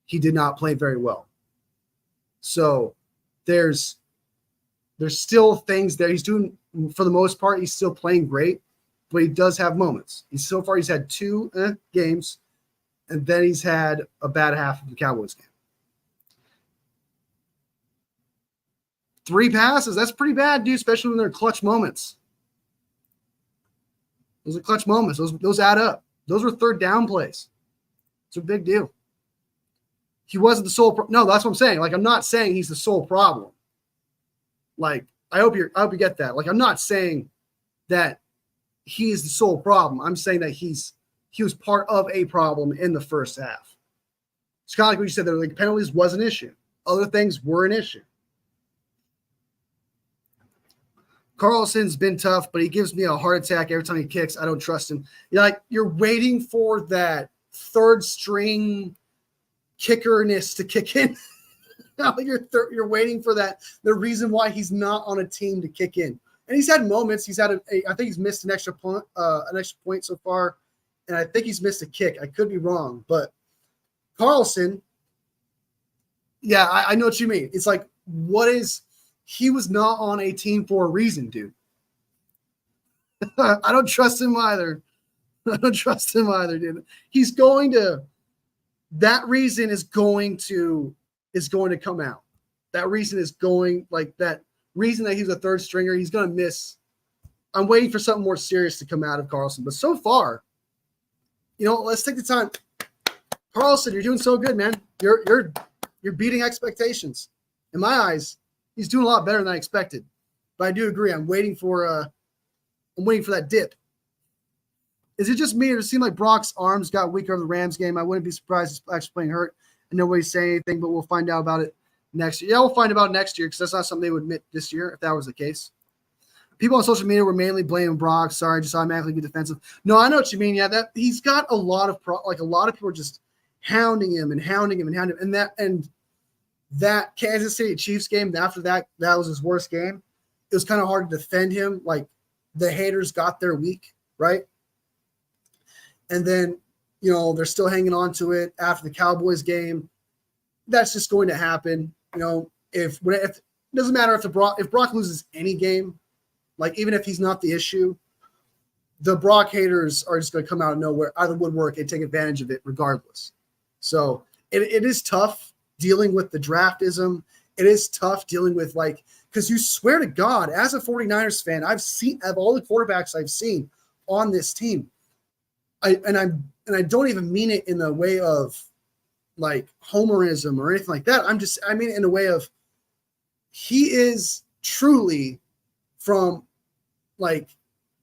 he did not play very well. So there's still things there. He's doing, for the most part, he's still playing great, but he does have moments. So far, he's had 2 games, and then he's had a bad half of the Cowboys game. 3 passes, that's pretty bad, dude, especially when they're clutch moments. Those are clutch moments. Those add up. Those were third down plays. It's a big deal. He wasn't the sole no, that's what I'm saying. Like, I'm not saying he's the sole problem. Like, I hope you get that. Like, I'm not saying that he is the sole problem. I'm saying that he was part of a problem in the first half. It's kind of like what you said, that like penalties was an issue. Other things were an issue. Carlson's been tough, but he gives me a heart attack every time he kicks. I don't trust him. You're waiting for that third string kickerness to kick in. You're waiting for that. The reason why he's not on a team to kick in. And he's had moments. He's had I think he's missed an extra point so far, and I think he's missed a kick. I could be wrong, but Carlson, yeah, I know what you mean. It's like, he was not on a team for a reason, dude. I don't trust him either. Dude. He's going to. That reason is going to come out. That reason is going, like, that reason that he's a third stringer, he's going to miss. I'm waiting for something more serious to come out of Carlson. But so far, let's take the time. Carlson, you're doing so good, man. You're beating expectations. In my eyes, he's doing a lot better than I expected. But I do agree. I'm waiting for that dip. Is it just me, or does it seem like Brock's arms got weaker in the Rams game? I wouldn't be surprised if he's actually playing hurt and nobody's saying anything, but we'll find out about it next year. Yeah, we'll find out about it next year, because that's not something they would admit this year if that was the case. People on social media were mainly blaming Brock. Sorry, just automatically be defensive. No, I know what you mean. Yeah, that he's got a lot of a lot of people are just hounding him. And that Kansas City Chiefs game, after that was his worst game. It was kind of hard to defend him. Like, the haters got their week, right? And then, they're still hanging on to it after the Cowboys game. That's just going to happen. If it doesn't matter if Brock loses any game, like, even if he's not the issue, the Brock haters are just going to come out of nowhere, out of the woodwork, and take advantage of it regardless. So it is tough dealing with the draftism. It is tough dealing with, because you swear to God, as a 49ers fan, of all the quarterbacks I've seen on this team, I don't even mean it in the way of like homerism or anything like that. I mean it in a way of, he is truly, from like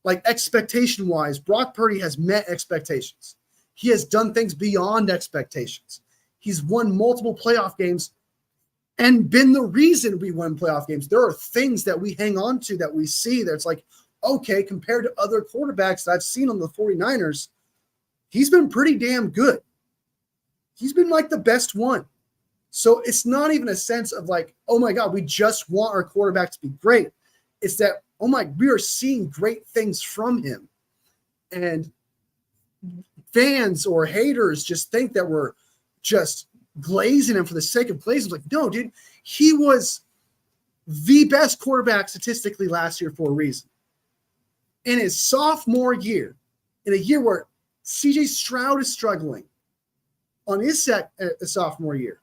expectation wise, Brock Purdy has met expectations. He has done things beyond expectations. He's won multiple playoff games and been the reason we won playoff games. There are things that we hang on to, that we see that's like, okay, compared to other quarterbacks that I've seen on the 49ers, he's been pretty damn good. He's been like the best one. So it's not even a sense of like, oh my God, we just want our quarterback to be great. It's that, we are seeing great things from him. And fans or haters just think that we're just glazing him for the sake of glazing. Like, no, dude, he was the best quarterback statistically last year for a reason. In his sophomore year, in a year where CJ Stroud is struggling on his sophomore year,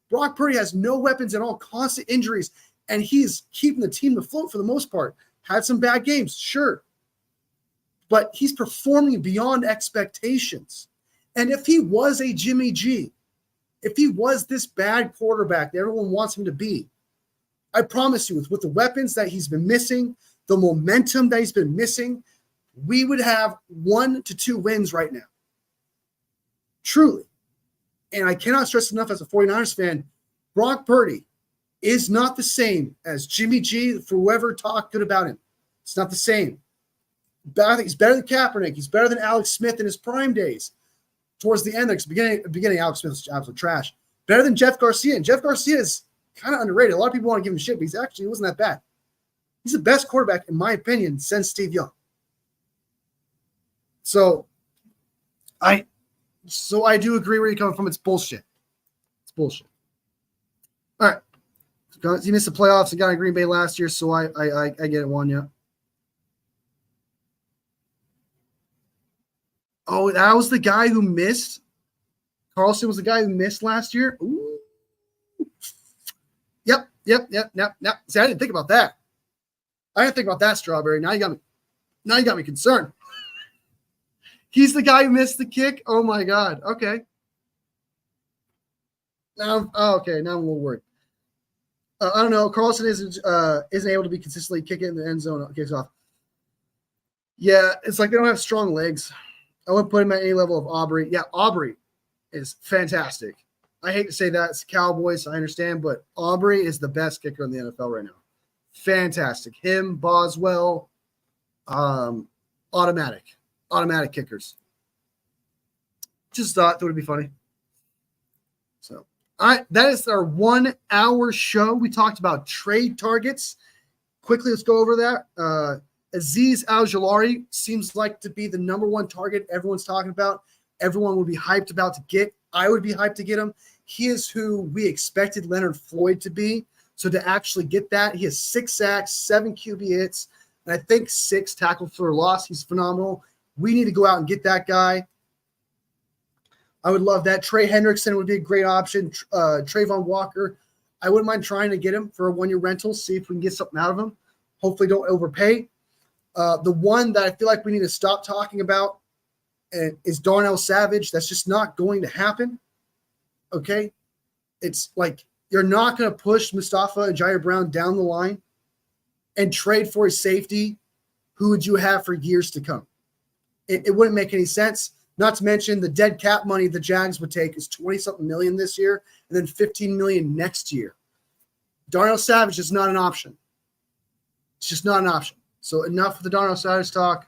Brock Purdy has no weapons at all, constant injuries, and he's keeping the team afloat for the most part. Had some bad games, sure. but he's performing beyond expectations. And if he was a Jimmy G, if he was this bad quarterback that everyone wants him to be, I promise you, with the weapons that he's been missing, the momentum that he's been missing, we would have 1 to 2 wins right now. Truly. And I cannot stress enough as a 49ers fan, Brock Purdy is not the same as Jimmy G for whoever talked good about him. It's not the same. I think he's better than Kaepernick. He's better than Alex Smith in his prime days. Towards the end, like beginning, Alex Smith was absolute trash. Better than Jeff Garcia. And Jeff Garcia is kind of underrated. A lot of people want to give him shit, but he wasn't that bad. He's the best quarterback, in my opinion, since Steve Young. So I do agree where you're coming from. It's bullshit. It's bullshit. All right. He missed the playoffs and got in Green Bay last year, so I get it one, yeah. Oh, that was the guy who missed? Carlson was the guy who missed last year? Ooh. Yep. See, I didn't think about that. I didn't think about that, Strawberry. Now you got me concerned. He's the guy who missed the kick? Oh, my God. Okay. Now I'm a little worried. I don't know. Carlson isn't able to be consistently kicking in the end zone. Kicks off. Yeah, it's like they don't have strong legs. I wouldn't put him at any level of Aubrey. Yeah, Aubrey is fantastic. I hate to say that. It's Cowboys, I understand, but Aubrey is the best kicker in the NFL right now. Fantastic. Him, Boswell, automatic kickers. Just thought that would be funny. So, all right, that is our 1 hour show. We talked about trade targets. Quickly, let's go over that. Azeez Al-Jalaari seems like to be the number 1 target everyone's talking about. Everyone would be hyped about to get. I would be hyped to get him. He is who we expected Leonard Floyd to be. So to actually get that, he has 6 sacks, 7 QB hits, and I think 6 tackles for loss. He's phenomenal. We need to go out and get that guy. I would love that. Trey Hendrickson would be a great option. Trayvon Walker, I wouldn't mind trying to get him for a 1-year rental, see if we can get something out of him. Hopefully don't overpay. The one that I feel like we need to stop talking about is Darnell Savage. That's just not going to happen. Okay? It's like you're not going to push Mustafa and Jair Brown down the line and trade for a safety who would you have for years to come. It wouldn't make any sense. Not to mention the dead cap money the Jags would take is 20-something million this year and then $15 million next year. Darnell Savage is not an option. It's just not an option. So enough of the Darnell Savage talk.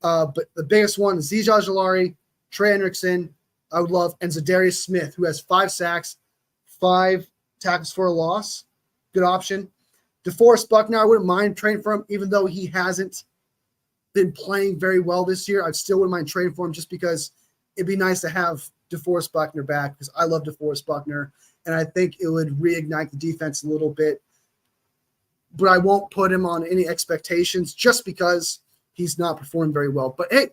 But the biggest one is Azeez Al-Jalaari, Trey Hendrickson, I would love, and Zadarius Smith, who has 5 sacks, 5 tackles for a loss. Good option. DeForest Buckner, I wouldn't mind trading for him, even though he hasn't been playing very well this year. I still wouldn't mind trading for him just because it'd be nice to have DeForest Buckner back because I love DeForest Buckner, and I think it would reignite the defense a little bit. But I won't put him on any expectations just because he's not performing very well. But hey,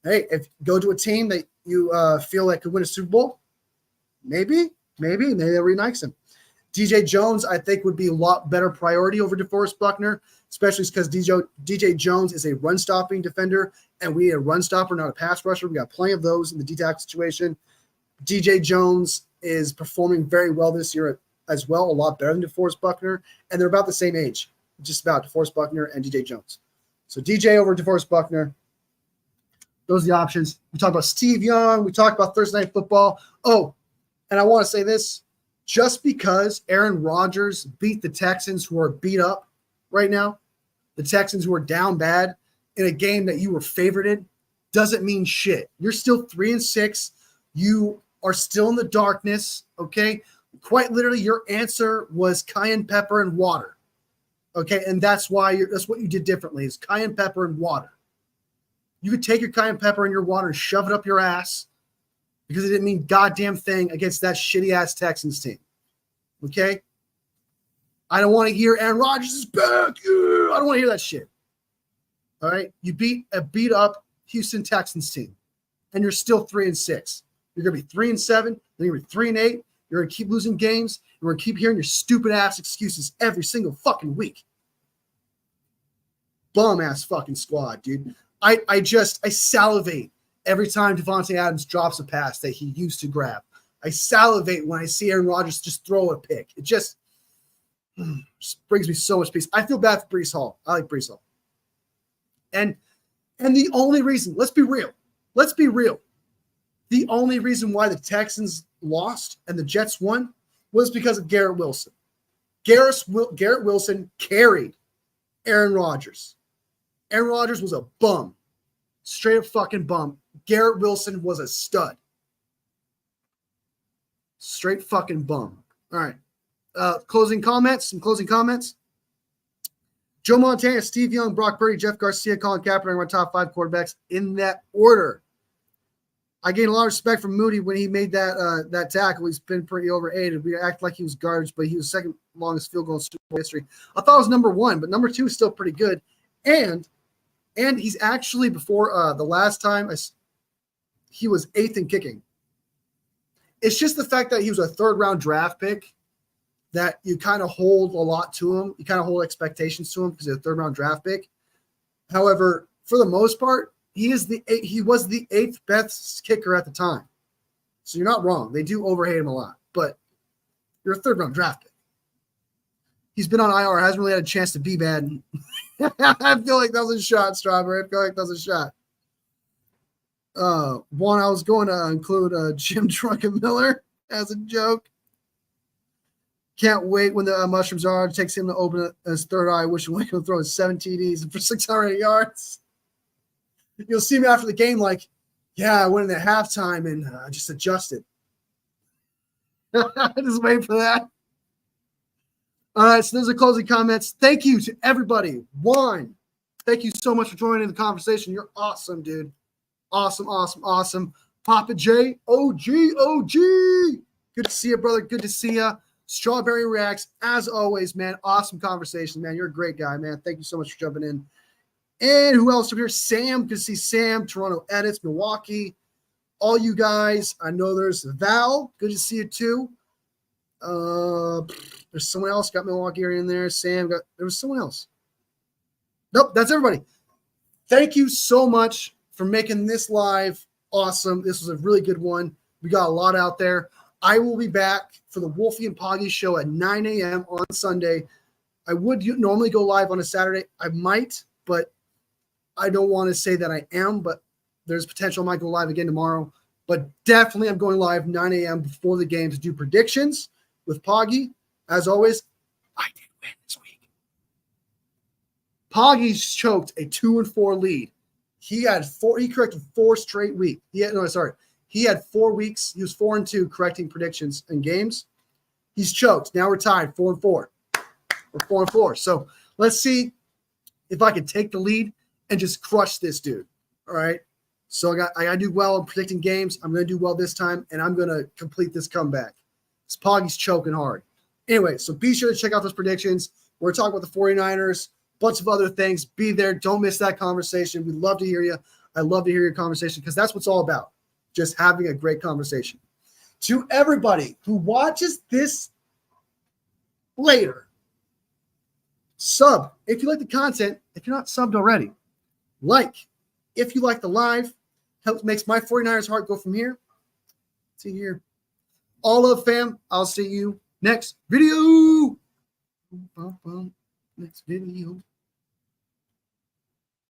if you go to a team that you feel like could win a Super Bowl, maybe they'll re-nice him. DJ Jones, I think, would be a lot better priority over DeForest Buckner, especially because DJ Jones is a run-stopping defender, and we need a run stopper, not a pass rusher. We got plenty of those in the D-tackle situation. DJ Jones is performing very well this year as well, a lot better than DeForest Buckner, and they're about the same age, just about DeForest Buckner and DJ Jones. So DJ over DeForest Buckner. Those are the options. We talked about Steve Young. We talked about Thursday Night Football. Oh, and I want to say this. Just because Aaron Rodgers beat the Texans, who are beat up right now, the Texans who are down bad in a game that you were favored in, doesn't mean shit. You're still 3-6. You are still in the darkness, okay? Quite literally, your answer was cayenne pepper and water, okay? And that's why that's what you did differently is cayenne pepper and water. You could take your cayenne pepper and your water and shove it up your ass because it didn't mean goddamn thing against that shitty-ass Texans team, okay? I don't want to hear Aaron Rodgers is back. I don't want to hear that shit, all right? You beat a beat-up Houston Texans team, and you're still 3-6. You're going to be 3-7, then you're going to be 3-8. You're going to keep losing games, and we're going to keep hearing your stupid-ass excuses every single fucking week. Bum-ass fucking squad, dude. I salivate every time Devontae Adams drops a pass that he used to grab. I salivate when I see Aaron Rodgers just throw a pick. It just brings me so much peace. I feel bad for Breece Hall. I like Breece Hall. And the only reason, let's be real. The only reason why the Texans lost and the Jets won was because of Garrett Wilson. Garrett Wilson carried Aaron Rodgers. Aaron Rodgers was a bum. Straight up fucking bum. Garrett Wilson was a stud. Straight fucking bum. All right. Some closing comments. Joe Montana, Steve Young, Brock Purdy, Jeff Garcia, Colin Kaepernick are my top 5 quarterbacks in that order. I gained a lot of respect from Moody when he made that tackle. He's been pretty overrated. We act like he was garbage, but he was second longest field goal in Super Bowl history. I thought it was number 1, but number 2 is still pretty good. And he's actually, before the last time, he was 8th in kicking. It's just the fact that he was a 3rd-round draft pick that you kind of hold a lot to him. You kind of hold expectations to him because he's a 3rd-round draft pick. However, for the most part, he was the 8th best kicker at the time. So you're not wrong. They do overhate him a lot, but you're a 3rd-round draft pick. He's been on IR, hasn't really had a chance to be bad. I feel like that was a shot, Strawberry. I feel like that was a shot. One, I was going to include Jim Druckenmiller as a joke. Can't wait when the mushrooms are. It takes him to open his 3rd eye. Wishing we could throw 7 TDs for 600 yards. You'll see me after the game like, yeah, I went in at halftime and just adjusted. Just wait for that. All right, so those are closing comments. Thank you to everybody. Juan, thank you so much for joining the conversation. You're awesome, dude. Awesome. Papa J, OG. Good to see you, brother. Good to see you. Strawberry Reacts, as always, man. Awesome conversation, man. You're a great guy, man. Thank you so much for jumping in. And who else over here? Sam. Good to see Sam. Toronto Edits, Milwaukee. All you guys. I know there's Val. Good to see you, too. There's someone else. Got Milwaukee area in there. Sam. There was someone else. Nope, that's everybody. Thank you so much for making this live awesome. This was a really good one. We got a lot out there. I will be back for the Wolfie and Poggy show at 9 a.m. on Sunday. I would normally go live on a Saturday. I might, but I don't want to say that I am, but there's potential I might go live again tomorrow. But definitely I'm going live 9 a.m. before the game to do predictions with Poggy. As always, I did win this week. Poggy's choked a 2-4 lead. He corrected 4 straight weeks. He had 4 weeks. He was 4-2 correcting predictions in games. He's choked. Now we're tied 4-4. We're 4-4. So let's see if I can take the lead and just crush this dude. All right. So I got to do well in predicting games. I'm going to do well this time, and I'm going to complete this comeback. This Poggy's choking hard. Anyway, so be sure to check out those predictions. We're talking about the 49ers, bunch of other things. Be there. Don't miss that conversation. We'd love to hear you. I love to hear your conversation because that's what it's all about. Just having a great conversation. To everybody who watches this later, sub if you like the content. If you're not subbed already, like if you like the live. Makes my 49ers heart go from here to here. All love, fam. I'll see you next video. Next video.